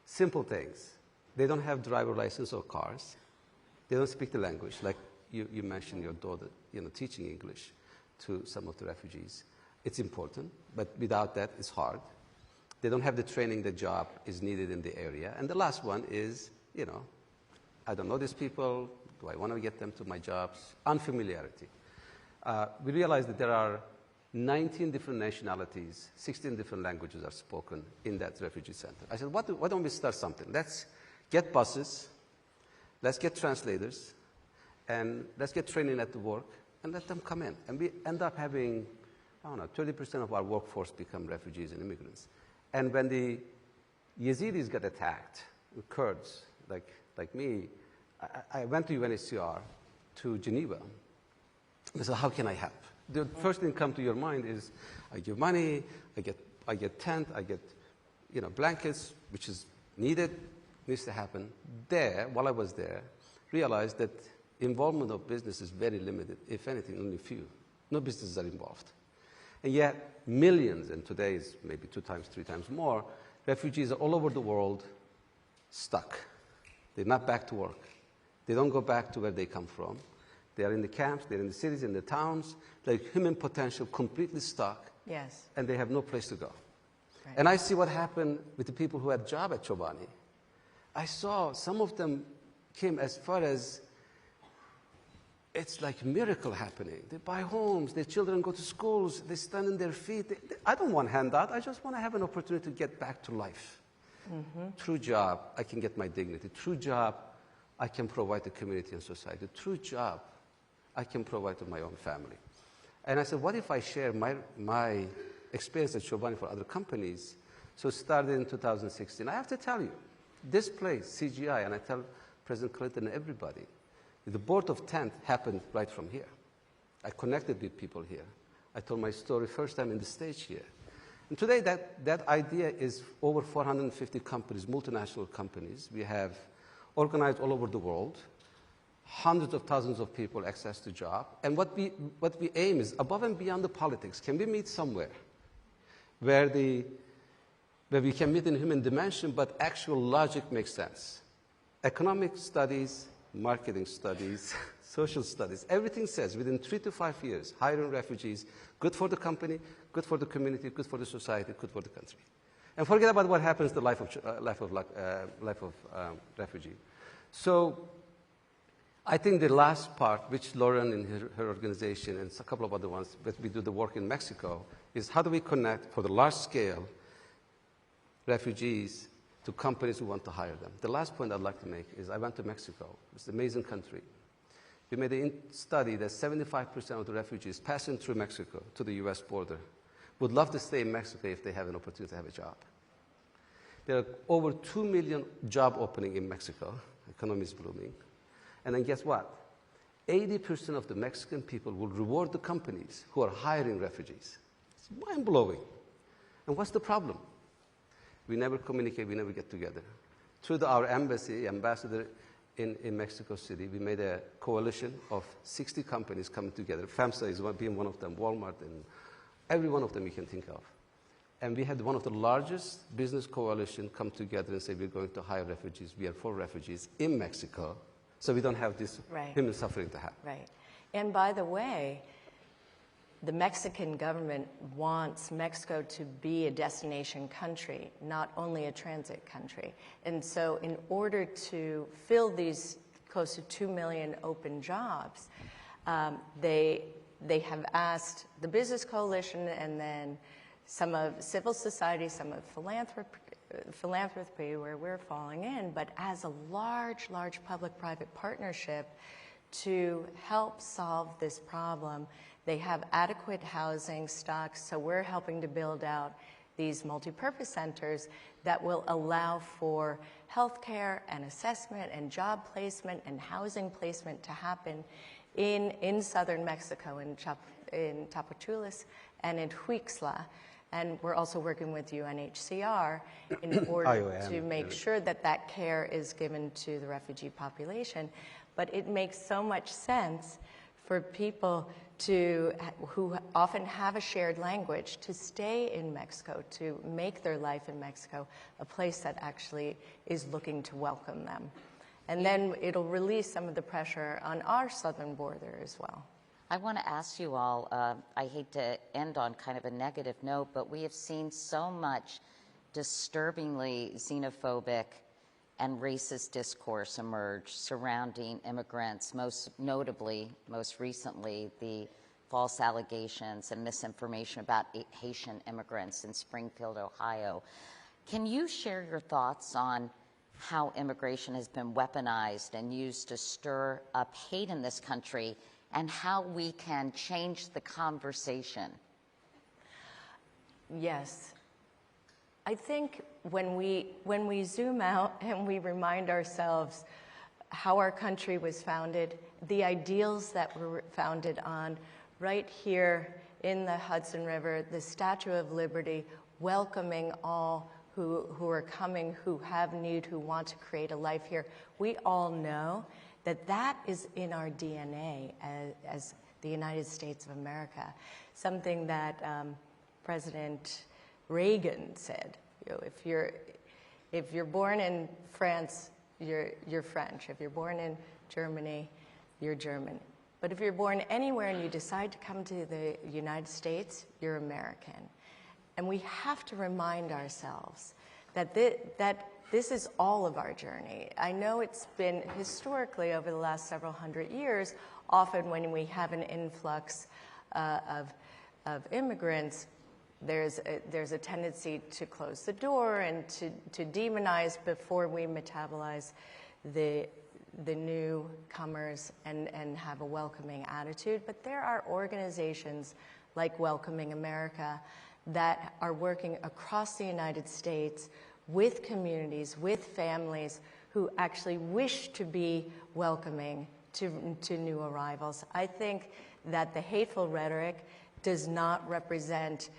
K: Simple things. They don't have driver license or cars. They don't speak the language, like you mentioned your daughter, teaching English to some of the refugees. It's important, but without that, it's hard. They don't have the training the job is needed in the area. And the last one is, I don't know these people. Do I want to get them to my jobs? Unfamiliarity. We realized that there are 19 different nationalities, 16 different languages are spoken in that refugee center. I said, why don't we start something? Let's get buses, let's get translators, and let's get training at the work, and let them come in. And we end up having, 30% of our workforce become refugees and immigrants. And when the Yazidis got attacked, the Kurds, like me, I went to UNHCR, to Geneva. I said, how can I help? The first thing come to your mind is, I give money, I get tent, I get, blankets, which is needed, needs to happen. There, while I was there, realized that involvement of business is very limited. If anything, only few. No businesses are involved. And yet, millions, and today is maybe 2 times, 3 times more, refugees are all over the world stuck. They're not back to work. They don't go back to where they come from. They are in the camps, they're in the cities, in the towns, like human potential completely stuck.
L: Yes.
K: And they have no place to go.
L: Right.
K: And I see what happened with the people who had job at Chobani. I saw some of them came as far as, it's like a miracle happening. They buy homes, their children go to schools, they stand on their feet. I don't want handout, I just want to have an opportunity to get back to life. Mm-hmm. Through job, I can get my dignity. Through job, I can provide to community and society. Through job, I can provide to my own family. And I said, what if I share my experience at Chobani for other companies? So it started in 2016. I have to tell you, this place, CGI, and I tell President Clinton and everybody, the board of 10th happened right from here. I connected with people here. I told my story first time in the stage here. And today that idea is over 450 companies, multinational companies. We have organized all over the world, hundreds of thousands of people access to job. And what we aim is above and beyond the politics. Can we meet somewhere where we can meet in human dimension, but actual logic makes sense? Economic studies, marketing studies, social studies, everything says within 3 to 5 years, hiring refugees, good for the company, good for the community, good for the society, good for the country. And forget about what happens to the life of refugee. So I think the last part, which Lauren and her organization and a couple of other ones, that we do the work in Mexico, is how do we connect for the large scale refugees to companies who want to hire them. The last point I'd like to make is I went to Mexico. It's an amazing country. We made a study that 75% of the refugees passing through Mexico to the US border would love to stay in Mexico if they have an opportunity to have a job. There are over 2 million job openings in Mexico. Economy is blooming. And then guess what? 80% of the Mexican people will reward the companies who are hiring refugees. It's mind-blowing. And what's the problem? We never communicate, we never get together. Through our ambassador in Mexico City, we made a coalition of 60 companies coming together. FAMSA is being one of them, Walmart, and every one of them you can think of. And we had one of the largest business coalition come together and say, we're going to hire refugees. We are for refugees in Mexico, so we don't have this human suffering to happen.
L: Right. And by the way, the Mexican government wants Mexico to be a destination country, not only a transit country. And so in order to fill these close to 2 million open jobs, they have asked the Business Coalition and then some of civil society, some of philanthropy where we're falling in, but as a large public-private partnership to help solve this problem. They have adequate housing stocks, so we're helping to build out these multi-purpose centers that will allow for healthcare and assessment and job placement and housing placement to happen in southern Mexico, in Tapachula and in Huixla. And we're also working with UNHCR in order to make sure that that care is given to the refugee population. But it makes so much sense for people who often have a shared language to stay in Mexico, to make their life in Mexico a place that actually is looking to welcome them. And then it'll release some of the pressure on our southern border as well.
D: I want to ask you all, I hate to end on kind of a negative note, but we have seen so much disturbingly xenophobic and racist discourse emerge surrounding immigrants, most notably, most recently, the false allegations and misinformation about Haitian immigrants in Springfield, Ohio. Can you share your thoughts on how immigration has been weaponized and used to stir up hate in this country, and how we can change the conversation?
L: Yes. I think when we zoom out and we remind ourselves how our country was founded, the ideals that were founded on, right here in the Hudson River, the Statue of Liberty, welcoming all who are coming, who have need, who want to create a life here. We all know that that is in our DNA as the United States of America, something that President Reagan said. You know, if you're born in France, you're French. If you're born in Germany, you're German. But if you're born anywhere and you decide to come to the United States, you're American. And we have to remind ourselves that this is all of our journey. I know it's been historically over the last several hundred years, often when we have an influx of immigrants, there's a tendency to close the door and to demonize before we metabolize the newcomers and have a welcoming attitude. But there are organizations like Welcoming America that are working across the United States with communities, with families who actually wish to be welcoming to new arrivals. I think that the hateful rhetoric does not represent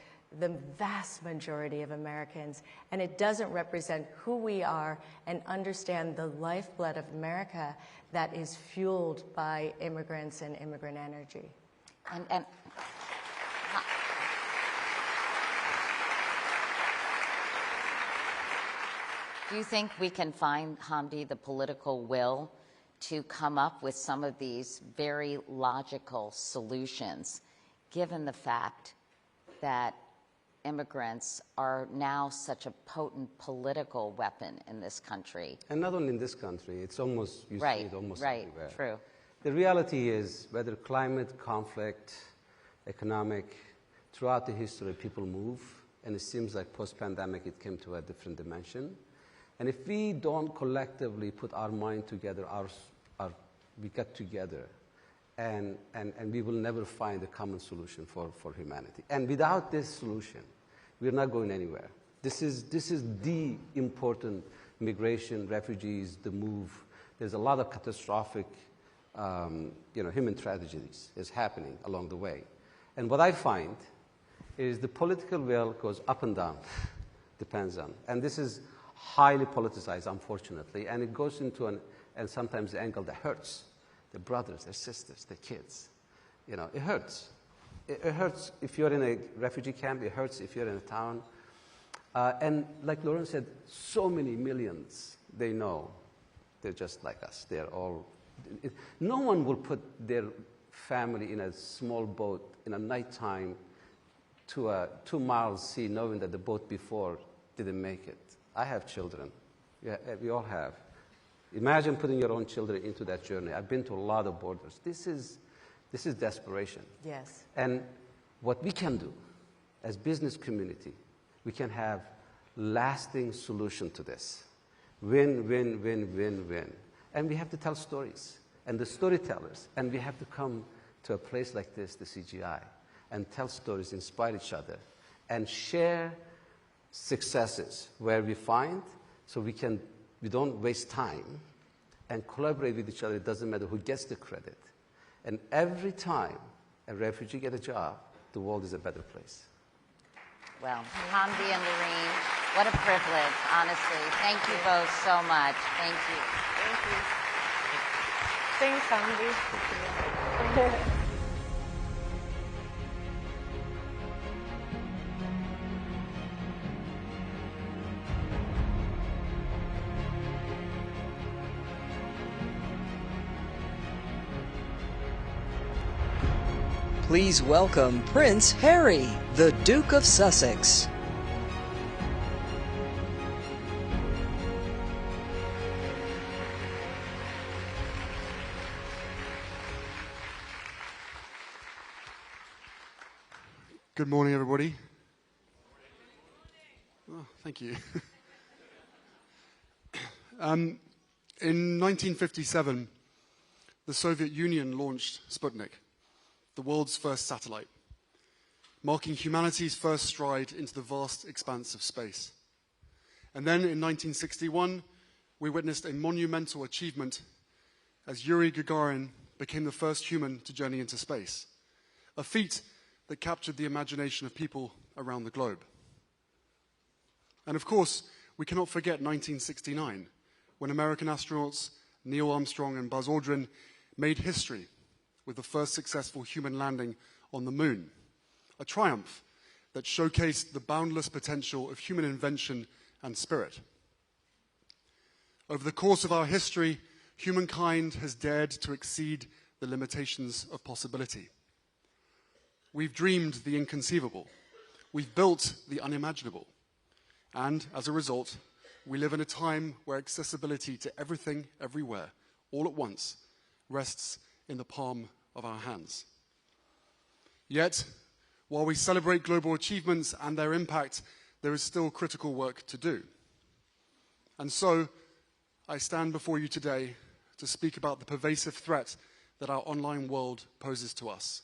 L: the vast majority of Americans, and it doesn't represent who we are and understand the lifeblood of America that is fueled by immigrants and immigrant energy.
D: And do you think we can find, Hamdi, the political will to come up with some of these very logical solutions, given the fact that immigrants are now such a potent political weapon in this country?
K: And not only in this country, it's almost, you see it almost everywhere.
D: True.
K: The reality is, whether climate, conflict, economic, throughout the history, people move, and it seems like post-pandemic it came to a different dimension. And if we don't collectively put our mind together, we get together, and we will never find a common solution for humanity. And without this solution, we're not going anywhere. This is the important migration, refugees, the move. There's a lot of catastrophic human tragedies is happening along the way. And what I find is the political will goes up and down, depends on. And this is highly politicized, unfortunately, and it goes into and sometimes the angle that hurts their brothers, their sisters, their kids. You know, it hurts. It hurts if you're in a refugee camp. It hurts if you're in a town. And like Lauren said, so many millions they know they're just like us. They're all. No one will put their family in a small boat in a nighttime to a 2 mile sea, knowing that the boat before didn't make it. I have children. Yeah, we all have. Imagine putting your own children into that journey. I've been to a lot of borders. This is desperation.
L: Yes.
K: And what we can do as business community, we can have lasting solution to this. Win, win, win, win, win. And we have to tell stories. And the storytellers, and we have to come to a place like this, the CGI, and tell stories, inspire each other, and share successes where we find, so we don't waste time and collaborate with each other. It doesn't matter who gets the credit. And every time a refugee gets a job, the world is a better place.
D: Well, Hamdi and Lorene, what a privilege, honestly. Thank you both so much. Thank you.
L: Thank you. Thanks, Hamdi.
B: Please welcome Prince Harry, the Duke of Sussex.
M: Good morning, everybody. Oh, thank you. In 1957, the Soviet Union launched Sputnik, the world's first satellite, marking humanity's first stride into the vast expanse of space. And then in 1961, we witnessed a monumental achievement as Yuri Gagarin became the first human to journey into space, a feat that captured the imagination of people around the globe. And of course, we cannot forget 1969, when American astronauts Neil Armstrong and Buzz Aldrin made history with the first successful human landing on the moon, a triumph that showcased the boundless potential of human invention and spirit. Over the course of our history, humankind has dared to exceed the limitations of possibility. We've dreamed the inconceivable. We've built the unimaginable. And as a result, we live in a time where accessibility to everything, everywhere, all at once, rests in the palm of our hands. Yet, while we celebrate global achievements and their impact, there is still critical work to do. And so, I stand before you today to speak about the pervasive threat that our online world poses to us,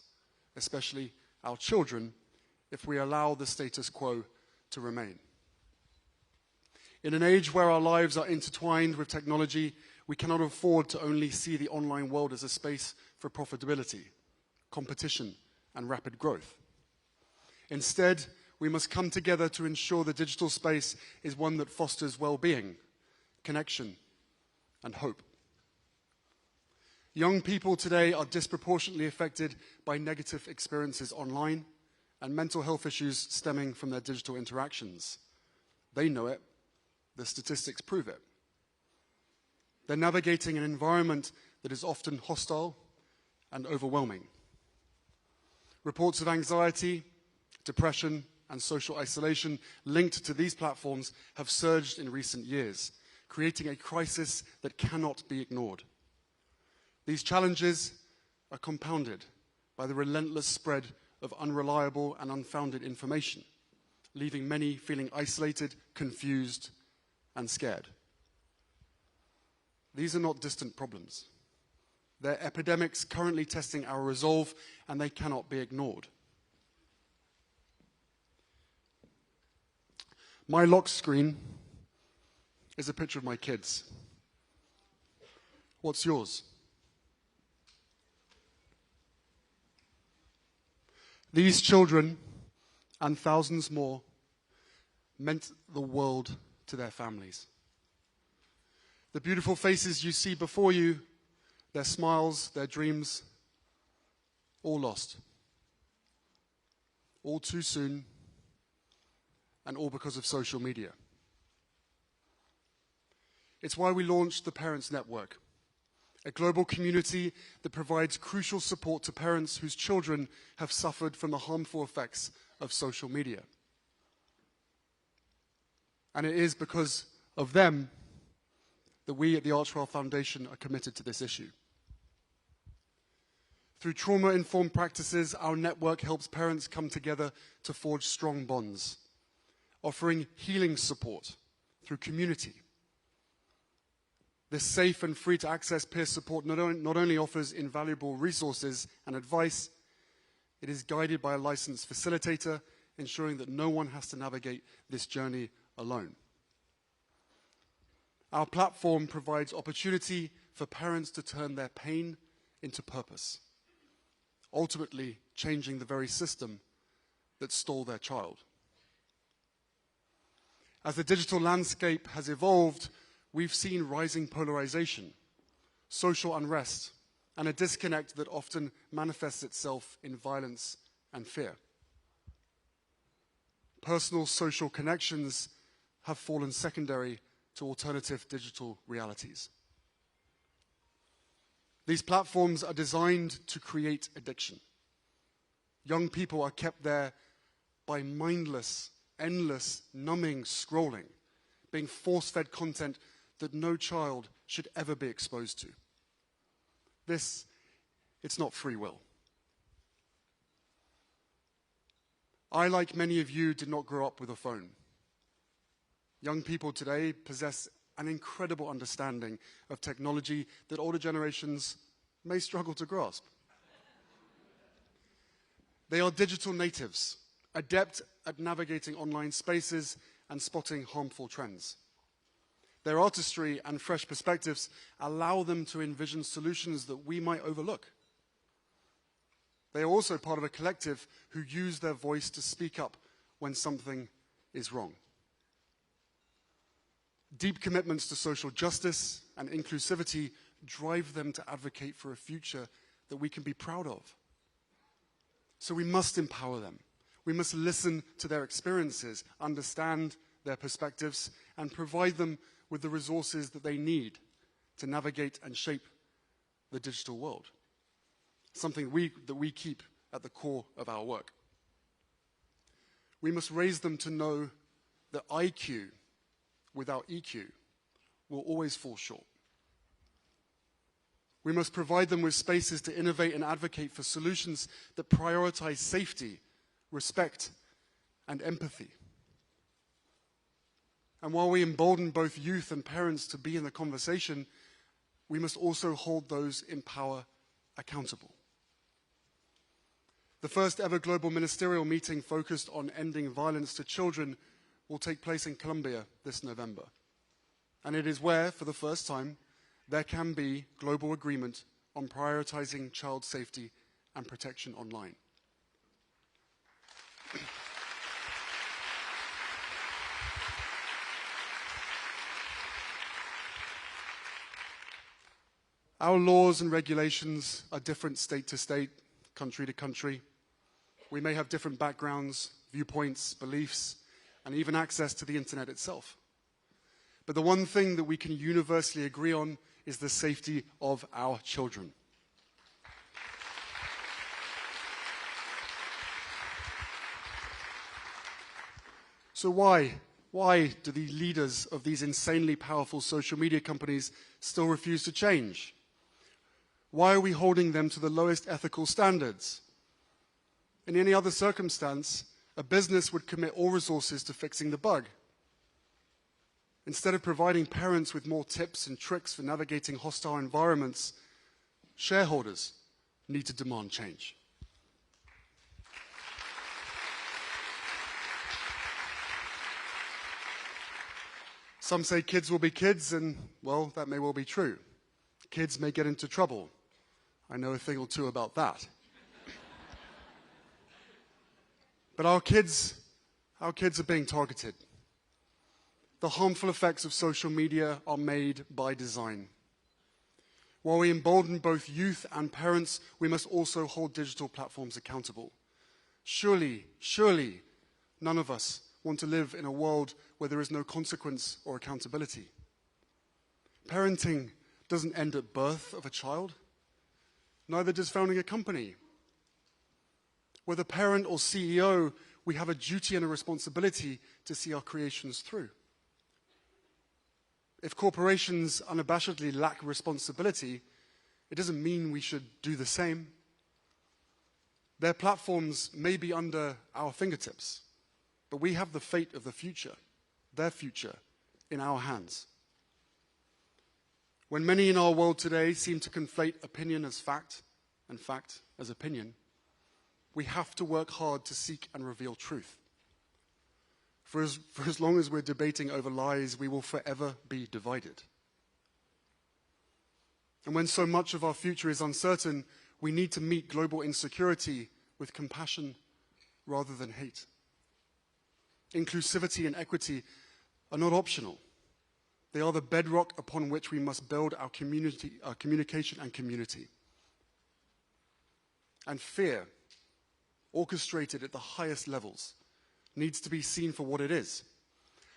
M: especially our children, if we allow the status quo to remain. In an age where our lives are intertwined with technology, we cannot afford to only see the online world as a space for profitability, competition, and rapid growth. Instead, we must come together to ensure the digital space is one that fosters well-being, connection, and hope. Young people today are disproportionately affected by negative experiences online and mental health issues stemming from their digital interactions. They know it. The statistics prove it. They're navigating an environment that is often hostile and overwhelming. Reports of anxiety, depression, and social isolation linked to these platforms have surged in recent years, creating a crisis that cannot be ignored. These challenges are compounded by the relentless spread of unreliable and unfounded information, leaving many feeling isolated, confused, and scared. These are not distant problems. They're epidemics currently testing our resolve, and they cannot be ignored. My lock screen is a picture of my kids. What's yours? These children, and thousands more, meant the world to their families. The beautiful faces you see before you, their smiles, their dreams, all lost. All too soon, and all because of social media. It's why we launched the Parents Network, a global community that provides crucial support to parents whose children have suffered from the harmful effects of social media. And it is because of them that we at the Archwell Foundation are committed to this issue. Through trauma-informed practices, our network helps parents come together to forge strong bonds, offering healing support through community. This safe and free-to-access peer support not only offers invaluable resources and advice, it is guided by a licensed facilitator, ensuring that no one has to navigate this journey alone. Our platform provides opportunity for parents to turn their pain into purpose, ultimately changing the very system that stole their child. As the digital landscape has evolved, we've seen rising polarization, social unrest, and a disconnect that often manifests itself in violence and fear. Personal social connections have fallen secondary to alternative digital realities. These platforms are designed to create addiction. Young people are kept there by mindless, endless, numbing scrolling, being force-fed content that no child should ever be exposed to. It's not free will. I, like many of you, did not grow up with a phone. Young people today possess an incredible understanding of technology that older generations may struggle to grasp. They are digital natives, adept at navigating online spaces and spotting harmful trends. Their artistry and fresh perspectives allow them to envision solutions that we might overlook. They are also part of a collective who use their voice to speak up when something is wrong. Deep commitments to social justice and inclusivity drive them to advocate for a future that we can be proud of. So we must empower them. We must listen to their experiences, understand their perspectives, and provide them with the resources that they need to navigate and shape the digital world. Something that we keep at the core of our work. We must raise them to know that IQ without EQ will always fall short. We must provide them with spaces to innovate and advocate for solutions that prioritize safety, respect, and empathy. And while we embolden both youth and parents to be in the conversation, we must also hold those in power accountable. The first ever global ministerial meeting focused on ending violence to children will take place in Colombia this November. And it is where, for the first time, there can be global agreement on prioritizing child safety and protection online. Our laws and regulations are different state to state, country to country. We may have different backgrounds, viewpoints, beliefs, and even access to the internet itself. But the one thing that we can universally agree on is the safety of our children. So why do the leaders of these insanely powerful social media companies still refuse to change? Why are we holding them to the lowest ethical standards? In any other circumstance, a business would commit all resources to fixing the bug. Instead of providing parents with more tips and tricks for navigating hostile environments, shareholders need to demand change. Some say kids will be kids, and, well, that may well be true. Kids may get into trouble. I know a thing or two about that. But our kids are being targeted. The harmful effects of social media are made by design. While we embolden both youth and parents, we must also hold digital platforms accountable. Surely, none of us want to live in a world where there is no consequence or accountability. Parenting doesn't end at birth of a child. Neither does founding a company. Whether parent or CEO, we have a duty and a responsibility to see our creations through. If corporations unabashedly lack responsibility, it doesn't mean we should do the same. Their platforms may be under our fingertips, but we have the fate of the future, their future, in our hands. When many in our world today seem to conflate opinion as fact and fact as opinion, we have to work hard to seek and reveal truth. For as long as we're debating over lies, we will forever be divided. And when so much of our future is uncertain, we need to meet global insecurity with compassion rather than hate. Inclusivity and equity are not optional. They are the bedrock upon which we must build our communication and community. And fear, orchestrated at the highest levels, needs to be seen for what it is: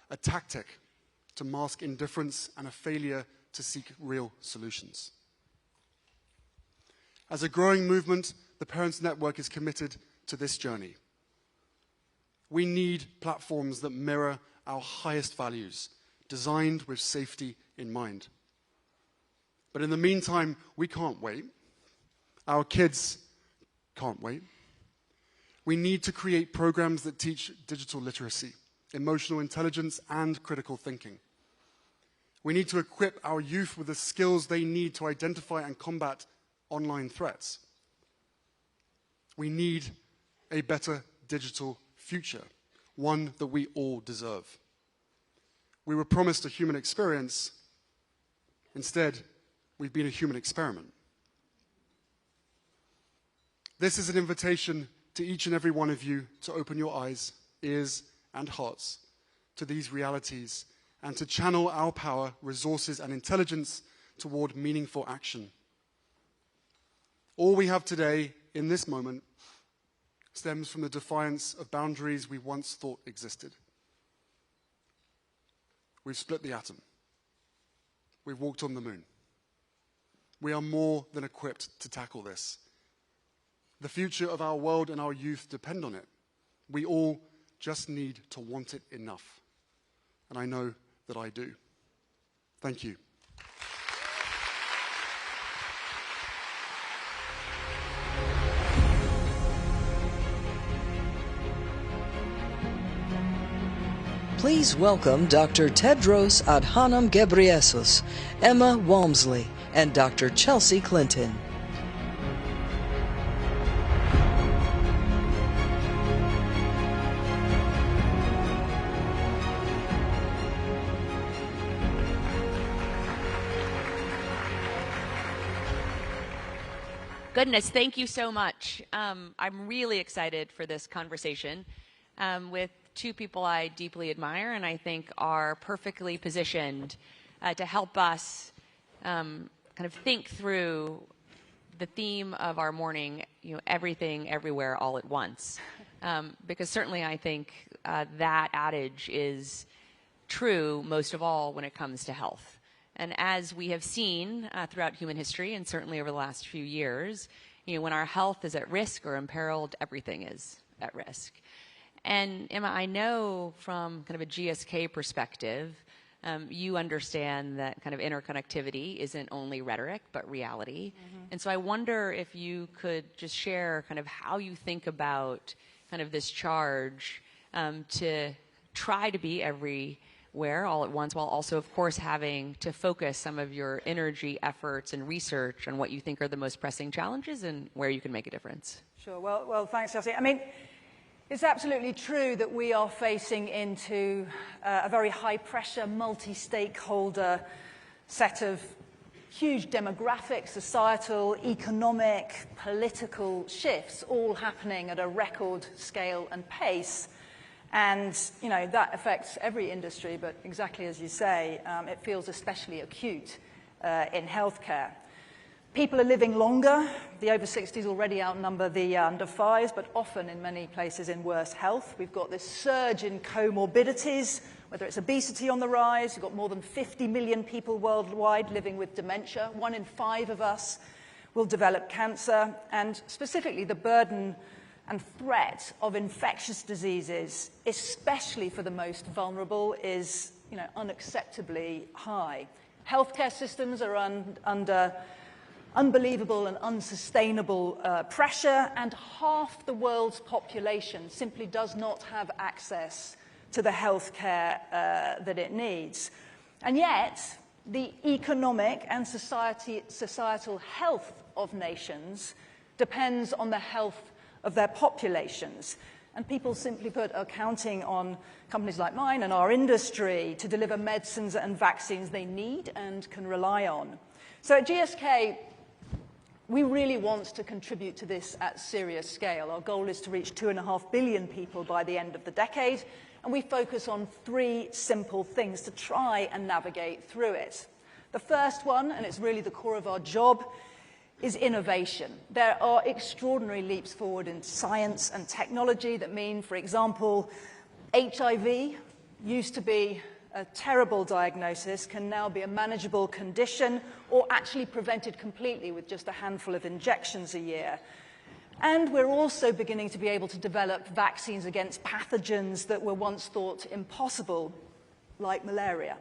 M: a tactic to mask indifference and a failure to seek real solutions. As a growing movement, the Parents Network is committed to this journey. We need platforms that mirror our highest values, designed with safety in mind. But in the meantime, we can't wait. Our kids can't wait. We need to create programs that teach digital literacy, emotional intelligence, and critical thinking. We need to equip our youth with the skills they need to identify and combat online threats. We need a better digital future, one that we all deserve. We were promised a human experience. Instead, we've been a human experiment. This is an invitation to each and every one of you to open your eyes, ears, and hearts to these realities and to channel our power, resources, and intelligence toward meaningful action. All we have today, in this moment, stems from the defiance of boundaries we once thought existed. We've split the atom. We've walked on the moon. We are more than equipped to tackle this. The future of our world and our youth depend on it. We all just need to want it enough. And I know that I do. Thank you.
B: Please welcome Dr. Tedros Adhanom Ghebreyesus, Emma Walmsley, and Dr. Chelsea Clinton.
N: Goodness, thank you so much. I'm really excited for this conversation with two people I deeply admire and I think are perfectly positioned to help us kind of think through the theme of our morning, everything, everywhere, all at once. Because certainly I think that adage is true most of all when it comes to health. And as we have seen throughout human history, and certainly over the last few years, when our health is at risk or imperiled, everything is at risk. And Emma, I know from kind of a GSK perspective, you understand that kind of interconnectivity isn't only rhetoric, but reality. Mm-hmm. And so I wonder if you could just share kind of how you think about kind of this charge to try to be everywhere all at once, while also, of course, having to focus some of your energy, efforts, and research on what you think are the most pressing challenges and where you can make a difference.
O: Sure. Well, thanks, Chelsea. I mean, it's absolutely true that we are facing into a very high-pressure, multi-stakeholder set of huge demographic, societal, economic, political shifts, all happening at a record scale and pace. And, that affects every industry, but exactly as you say, it feels especially acute in healthcare. People are living longer. The over 60s already outnumber the under 5s, but often in many places in worse health. We've got this surge in comorbidities, whether it's obesity on the rise. We've got more than 50 million people worldwide living with dementia. 1 in 5 of us will develop cancer. And specifically, the burden and threat of infectious diseases, especially for the most vulnerable, is unacceptably high. Healthcare systems are under unbelievable and unsustainable pressure, and half the world's population simply does not have access to the healthcare that it needs. And yet, the economic and societal health of nations depends on the health of their populations. And people, simply put, are counting on companies like mine and our industry to deliver medicines and vaccines they need and can rely on. So at GSK, we really want to contribute to this at serious scale. Our goal is to reach 2.5 billion people by the end of the decade, And we focus on 3 simple things to try and navigate through it. The first one, and it's really the core of our job, is innovation. There are extraordinary leaps forward in science and technology that mean, for example, HIV used to be a terrible diagnosis, can now be a manageable condition or actually prevented completely with just a handful of injections a year. And we're also beginning to be able to develop vaccines against pathogens that were once thought impossible, like malaria.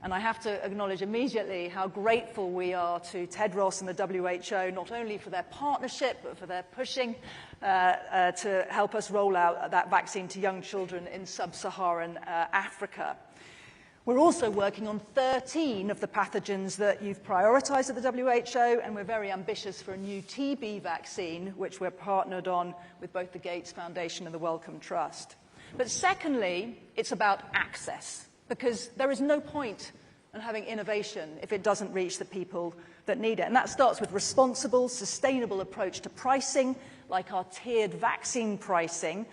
O: And I have to acknowledge immediately how grateful we are to Tedros and the WHO, not only for their partnership, but for their pushing to help us roll out that vaccine to young children in sub-Saharan Africa. We're also working on 13 of the pathogens that you've prioritized at the WHO, and we're very ambitious for a new TB vaccine, which we're partnered on with both the Gates Foundation and the Wellcome Trust. But secondly, it's about access, because there is no point in having innovation if it doesn't reach the people that need it. And that starts with responsible, sustainable approach to pricing, like our tiered vaccine pricing,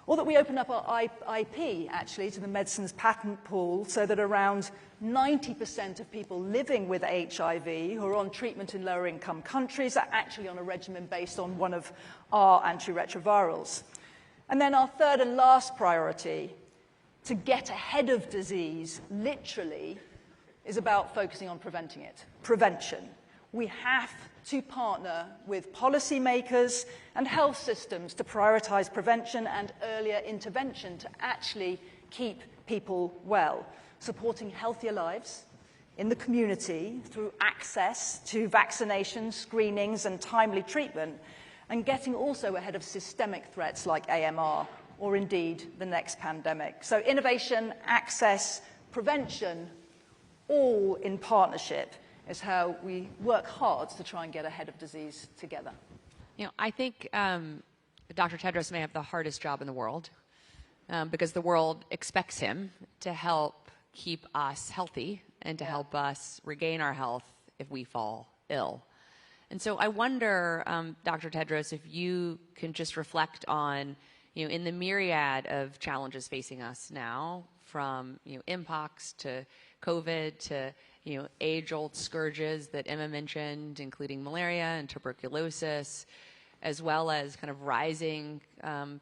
O: or that we open up our IP, actually, to the medicines patent pool so that around 90% of people living with HIV who are on treatment in lower-income countries are actually on a regimen based on one of our antiretrovirals. And then our third and last priority, to get ahead of disease, literally, is about focusing on preventing it. Prevention. We have to partner with policymakers and health systems to prioritize prevention and earlier intervention to actually keep people well, supporting healthier lives in the community through access to vaccinations, screenings, and timely treatment, and getting also ahead of systemic threats like AMR or indeed the next pandemic. So innovation, access, prevention, all in partnership is how we work hard to try and get ahead of disease together.
N: You know, I think Dr. Tedros may have the hardest job in the world because the world expects him to help keep us healthy and to help us regain our health if we fall ill. And so I wonder, Dr. Tedros, if you can just reflect on, you know, in the myriad of challenges facing us now, from, you know, mpox to COVID to, you know, age-old scourges that Emma mentioned, including malaria and tuberculosis, as well as kind of rising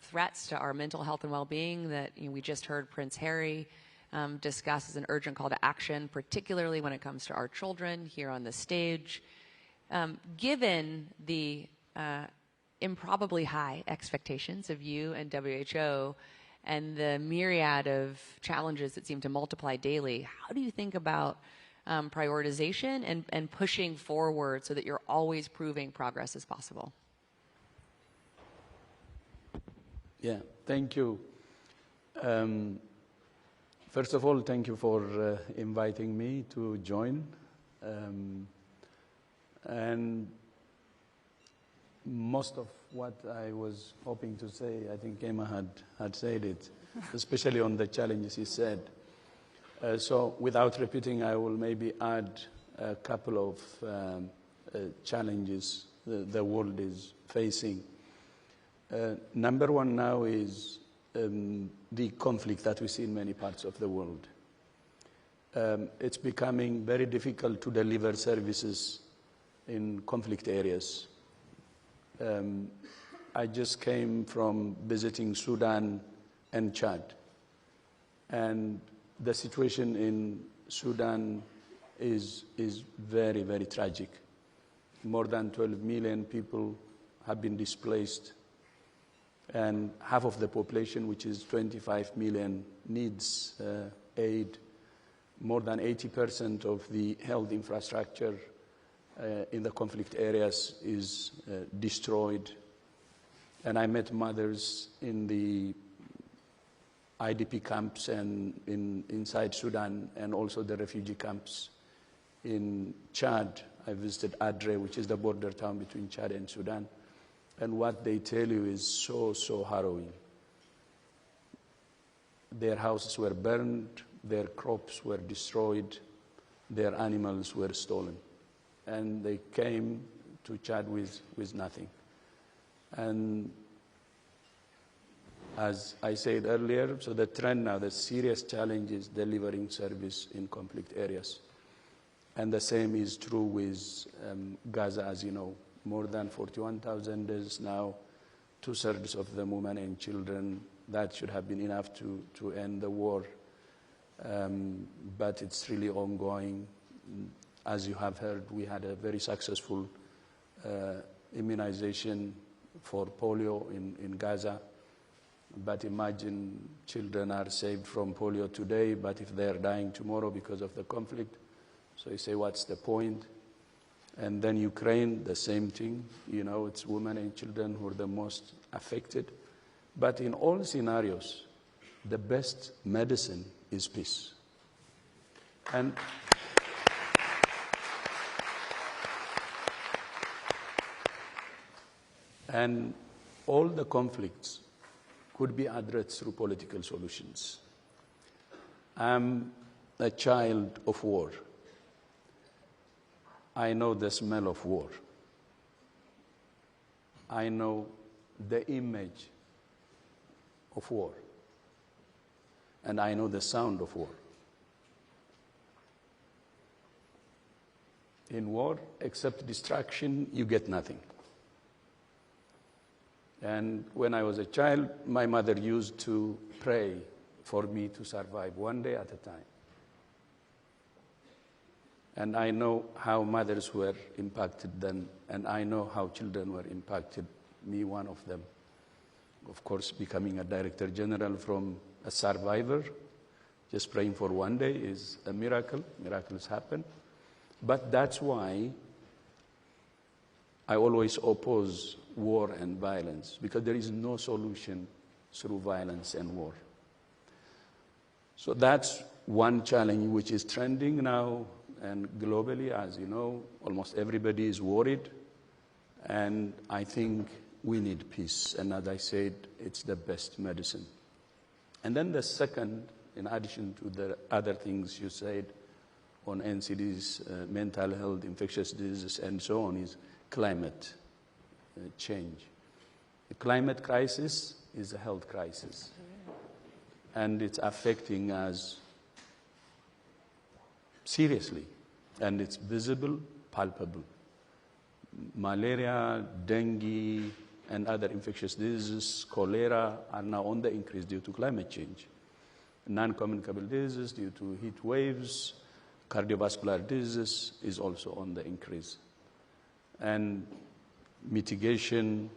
N: threats to our mental health and well-being that, you know, we just heard Prince Harry discuss as an urgent call to action, particularly when it comes to our children here on the stage. Given the improbably high expectations of you and WHO and the myriad of challenges that seem to multiply daily, how do you think about prioritization and pushing forward so that you're always proving progress is possible?
P: Yeah, thank you. First of all, thank you for inviting me to join. And most of what I was hoping to say, I think Emma had said it, especially on the challenges he said. So without repeating, I will maybe add a couple of challenges the world is facing. Number one now is the conflict that we see in many parts of the world. It's becoming very difficult to deliver services in conflict areas. I just came from visiting Sudan and Chad, and the situation in Sudan is very, very tragic. More than 12 million people have been displaced, and half of the population, which is 25 million, needs aid. More than 80% of the health infrastructure in the conflict areas is destroyed. And I met mothers in the IDP camps and inside Sudan, and also the refugee camps in Chad. I visited Adre, which is the border town between Chad and Sudan. And what they tell you is so harrowing. Their houses were burned, their crops were destroyed, their animals were stolen. And they came to Chad with nothing. And As I said earlier, so the trend now, the serious challenge is delivering service in conflict areas. And the same is true with Gaza, as you know. More than 41,000 deaths now, 2/3 of them women and children. That should have been enough to end the war. But it's really ongoing. As you have heard, we had a very successful immunization for polio in Gaza. But imagine children are saved from polio today, but if they're dying tomorrow because of the conflict, so you say, what's the point? And then Ukraine, the same thing. You know, it's women and children who are the most affected. But in all scenarios, the best medicine is peace. And all the conflicts could be addressed through political solutions. I'm a child of war. I know the smell of war. I know the image of war. And I know the sound of war. In war, except destruction, you get nothing. And when I was a child, my mother used to pray for me to survive one day at a time. And I know how mothers were impacted then, and I know how children were impacted, me one of them. Of course, becoming a director general from a survivor, just praying for one day is a miracle. Miracles happen. But that's why I always oppose war and violence, because there is no solution through violence and war. So that's one challenge which is trending now, and globally, as you know, almost everybody is worried, and I think we need peace, and as I said, it's the best medicine. And then the second, in addition to the other things you said on NCDs, mental health, infectious diseases, and so on, is climate change. The climate crisis is a health crisis, and it's affecting us seriously, and it's visible, palpable. Malaria, dengue, and other infectious diseases, cholera, are now on the increase due to climate change. Non-communicable diseases due to heat waves, cardiovascular diseases is also on the increase. And mitigation,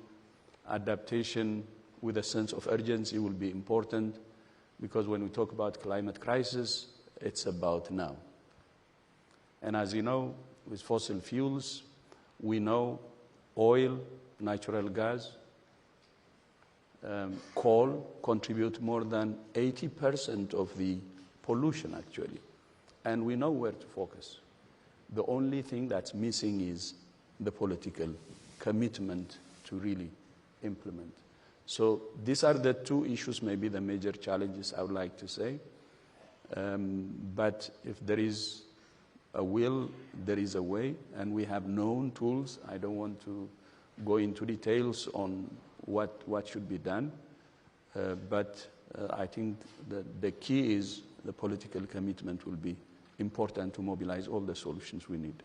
P: adaptation with a sense of urgency will be important, because when we talk about climate crisis, it's about now. And as you know, with fossil fuels, we know oil, natural gas, coal contribute more than 80% of the pollution, actually. And we know where to focus. The only thing that's missing is the political commitment to really implement. So these are the two issues, maybe the major challenges I would like to say. But if there is a will, there is a way, and we have known tools. I don't want to go into details on what should be done, but I think the key is the political commitment will be important to mobilize all the solutions we need.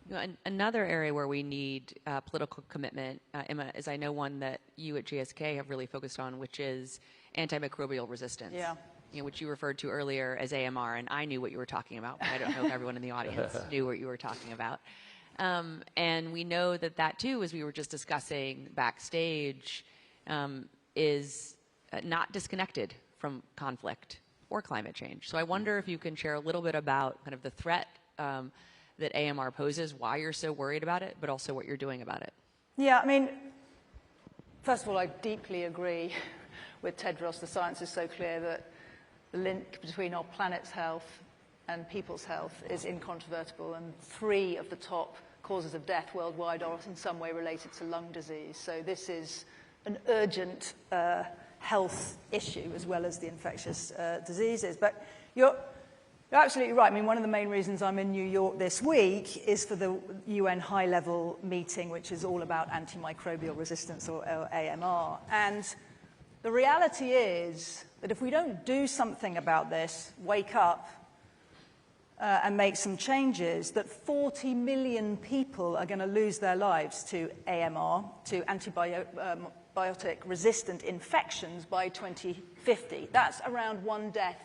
N: You know, another area where we need political commitment, Emma, is I know one that you at GSK have really focused on, which is antimicrobial resistance.
O: Yeah.
N: You know, which you referred to earlier as AMR, and I knew what you were talking about, but I don't know if everyone in the audience knew what you were talking about. And we know that too, as we were just discussing backstage, is not disconnected from conflict or climate change. So I wonder if you can share a little bit about kind of the threat that AMR poses, why you're so worried about it, but also what you're doing about it.
O: Yeah, I mean, first of all, I deeply agree with Tedros. The science is so clear that the link between our planet's health and people's health is incontrovertible, and 3 of the top causes of death worldwide are in some way related to lung disease. So this is an urgent health issue as well as the infectious diseases. But you're absolutely right. I mean, one of the main reasons I'm in New York this week is for the UN high-level meeting, which is all about antimicrobial resistance, or AMR. And The reality is that if we don't do something about this, wake up and make some changes, that 40 million people are going to lose their lives to AMR, to antibiotic-resistant infections by 2050. That's around 1 death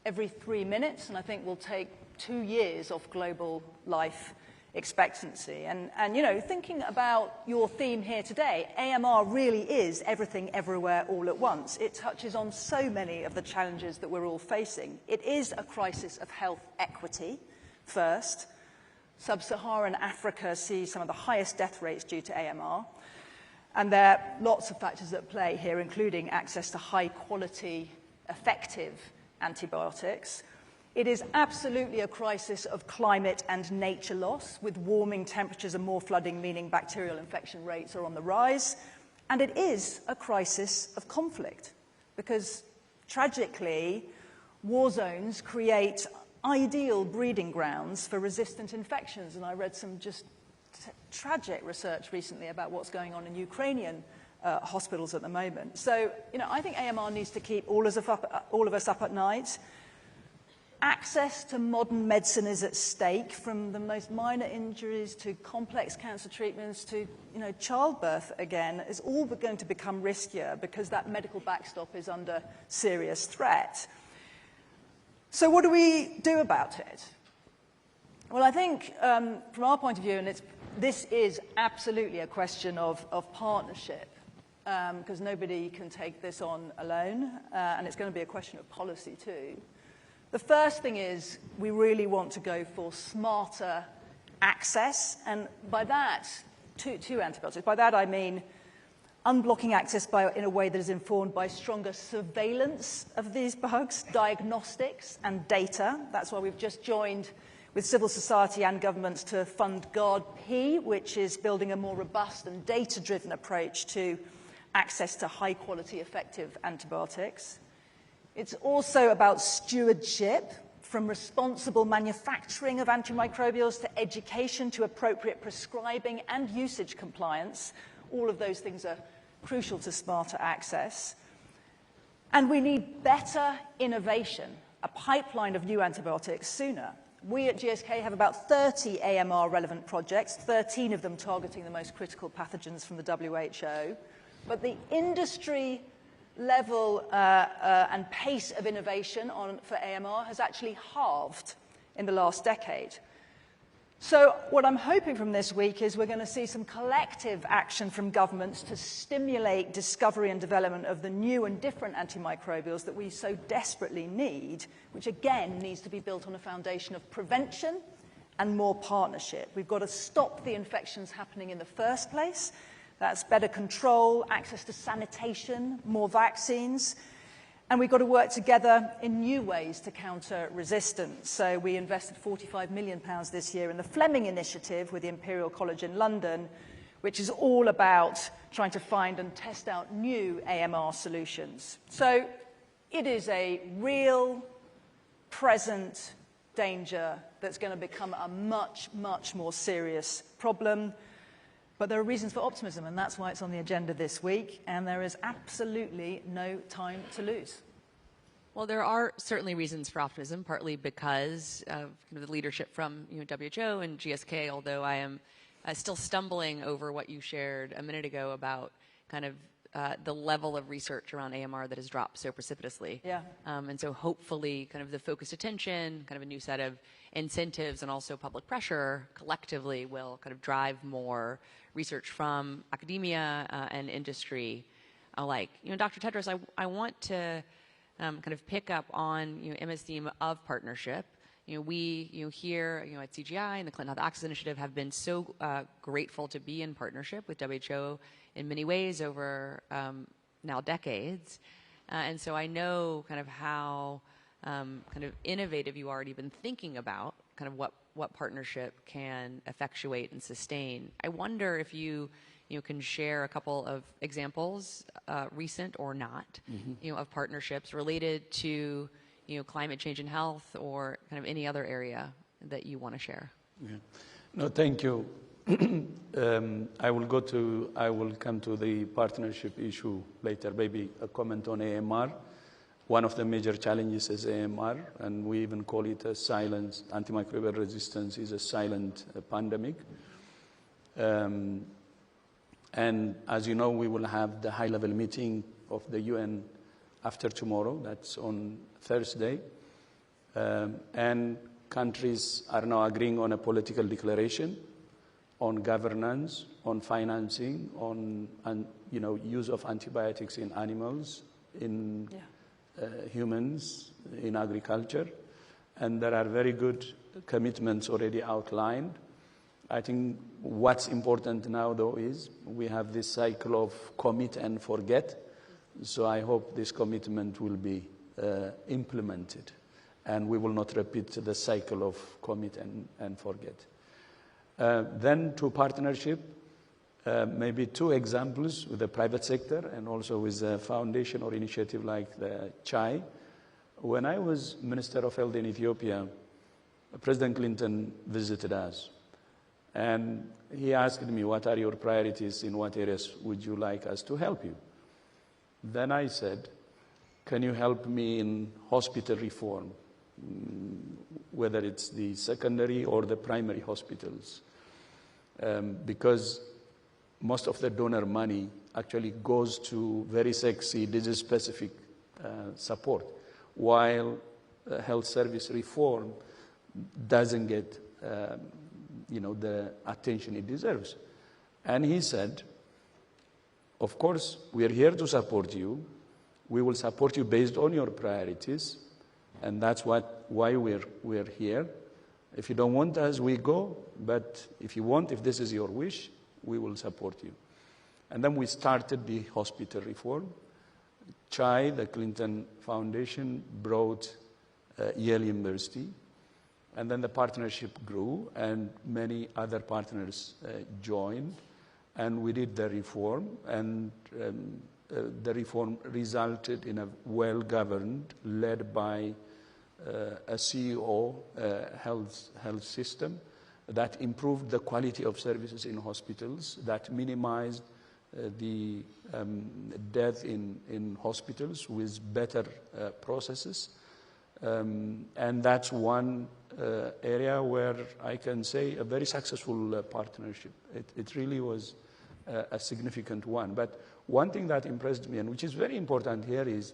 O: every 3 minutes, and I think will take 2 years off global life expectancy. And you know, thinking about your theme here today, AMR really is everything, everywhere, all at once. It touches on so many of the challenges that we're all facing. It is a crisis of health equity, first. Sub-Saharan Africa sees some of the highest death rates due to AMR. And there are lots of factors at play here, including access to high-quality, effective antibiotics. It is absolutely a crisis of climate and nature loss, with warming temperatures and more flooding, meaning bacterial infection rates are on the rise. And it is a crisis of conflict, because tragically, war zones create ideal breeding grounds for resistant infections. And I read some just tragic research recently about what's going on in Ukrainian hospitals at the moment. So, you know, I think AMR needs to keep all of us up at night. Access to modern medicine is at stake, from the most minor injuries to complex cancer treatments to, you know, childbirth again, is all going to become riskier because that medical backstop is under serious threat. So what do we do about it? Well, I think from our point of view, and this is absolutely a question of partnership, because nobody can take this on alone, and it's going to be a question of policy too. The first thing is we really want to go for smarter access, and by that, to antibiotics. By that I mean unblocking access in a way that is informed by stronger surveillance of these bugs, diagnostics and data. That's why we've just joined with civil society and governments to fund GARD-P, which is building a more robust and data-driven approach to access to high-quality, effective antibiotics. It's also about stewardship, from responsible manufacturing of antimicrobials to education to appropriate prescribing and usage compliance. All of those things are crucial to smarter access. And we need better innovation, a pipeline of new antibiotics sooner. We at GSK have about 30 AMR-relevant projects, 13 of them targeting the most critical pathogens from the WHO. But the industry level and pace of innovation for AMR has actually halved in the last decade. So what I'm hoping from this week is we're going to see some collective action from governments to stimulate discovery and development of the new and different antimicrobials that we so desperately need, which again needs to be built on a foundation of prevention and more partnership. We've got to stop the infections happening in the first place. That's better control, access to sanitation, more vaccines. And we've got to work together in new ways to counter resistance. So we invested £45 million this year in the Fleming Initiative with the Imperial College in London, which is all about trying to find and test out new AMR solutions. So it is a real, present danger that's going to become a much, much more serious problem. But there are reasons for optimism, and that's why it's on the agenda this week, and there is absolutely no time to lose.
N: Well, there are certainly reasons for optimism, partly because of the leadership from WHO and GSK, although I am still stumbling over what you shared a minute ago about kind of the level of research around AMR that has dropped so precipitously.
O: Yeah.
N: And so hopefully kind of the focused attention, kind of a new set of incentives and also public pressure collectively will kind of drive more research from academia and industry alike. Dr. Tedros, I want to kind of pick up on Emma's theme of partnership. We here at CGI and the Clinton Health Access Initiative have been so grateful to be in partnership with WHO in many ways over now decades. And so I know kind of how kind of innovative you already been thinking about kind of what partnership can effectuate and sustain. I wonder if you can share a couple of examples, recent or not, of partnerships related to climate change and health or kind of any other area that you want to share.
P: Yeah. No, thank you. I will come to the partnership issue later, maybe a comment on AMR. One of the major challenges is AMR, and we even call it a silent, antimicrobial resistance is a silent pandemic. And as you know, we will have the high-level meeting of the UN after tomorrow, that's on Thursday. And countries are now agreeing on a political declaration on governance, on financing, on use of antibiotics in animals, in humans, in agriculture. And there are very good commitments already outlined. I think what's important now, though, is we have this cycle of commit and forget. So I hope this commitment will be implemented, and we will not repeat the cycle of commit and forget. Then to partnership, maybe two examples with the private sector and also with a foundation or initiative like the CHAI. When I was Minister of Health in Ethiopia, President Clinton visited us. And he asked me, what are your priorities? In what areas would you like us to help you? Then I said, can you help me in hospital reform, whether it's the secondary or the primary hospitals? Because most of the donor money actually goes to very sexy disease-specific support, while health service reform doesn't get the attention it deserves. And he said, of course, we are here to support you. We will support you based on your priorities, and that's why we're here. If you don't want us, we go, but if you want, if this is your wish, we will support you. And then we started the hospital reform. CHAI, the Clinton Foundation, brought Yale University, and then the partnership grew, and many other partners joined, and we did the reform, and the reform resulted in a well-governed, led by a CEO health system that improved the quality of services in hospitals, that minimized the death in hospitals with better processes. And that's one area where I can say a very successful partnership. It really was a significant one. But one thing that impressed me, and which is very important here, is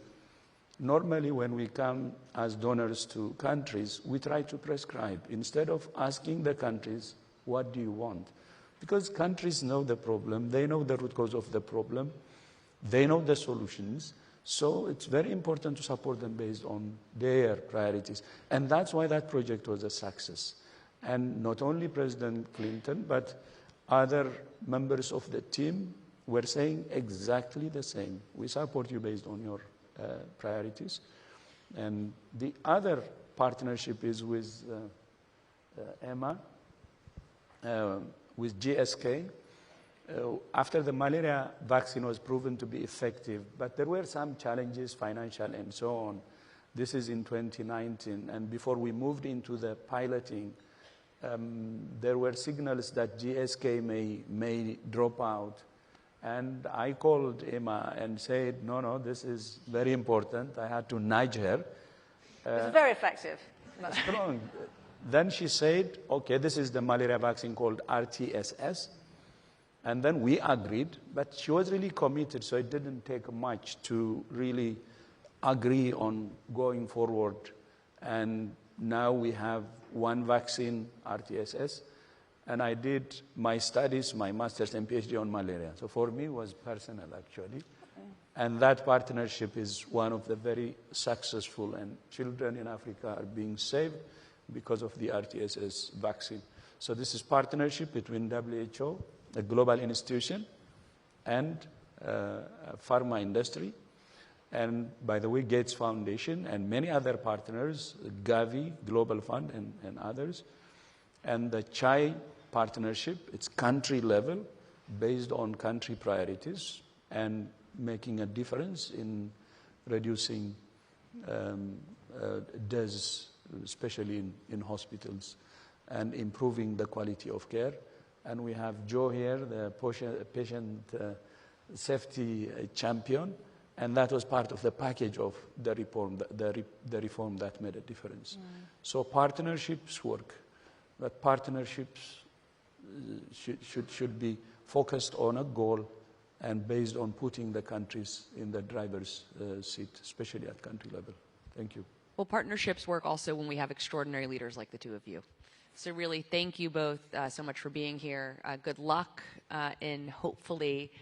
P: normally when we come as donors to countries, we try to prescribe instead of asking the countries, what do you want? Because countries know the problem, they know the root cause of the problem, they know the solutions, so it's very important to support them based on their priorities. And that's why that project was a success. And not only President Clinton, but other members of the team were saying exactly the same. We support you based on your priorities. And the other partnership is with EMA, with GSK. After the malaria vaccine was proven to be effective, but there were some challenges, financial and so on. This is in 2019, and before we moved into the piloting, there were signals that GSK may drop out. And I called Emma and said, no, this is very important. I had to nudge her.
O: It's very effective.
P: Strong. Then she said, okay, this is the malaria vaccine called RTSS. And then we agreed, but she was really committed, so it didn't take much to really agree on going forward. And now we have one vaccine, RTSS, and I did my studies, my master's and PhD on malaria. So for me, it was personal, actually. Okay. And that partnership is one of the very successful, and children in Africa are being saved because of the RTSS vaccine. So this is partnership between WHO, a global institution, and pharma industry. And by the way, Gates Foundation and many other partners, Gavi, Global Fund, and others. And the CHAI partnership, it's country level, based on country priorities, and making a difference in reducing deaths, especially in hospitals, and improving the quality of care. And we have Joe here, the patient safety champion, and that was part of the package of the reform, the reform that made a difference. So partnerships work, but partnerships should be focused on a goal and based on putting the countries in the driver's seat, especially at country level. Thank you.
N: Well, partnerships work also when we have extraordinary leaders like the two of you. So really, thank you both so much for being here. Good luck in hopefully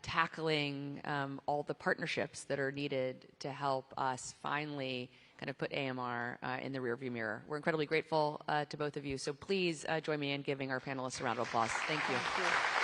N: tackling all the partnerships that are needed to help us finally kind of put AMR in the rearview mirror. We're incredibly grateful to both of you. So please join me in giving our panelists a round of applause. Thank you. Thank you.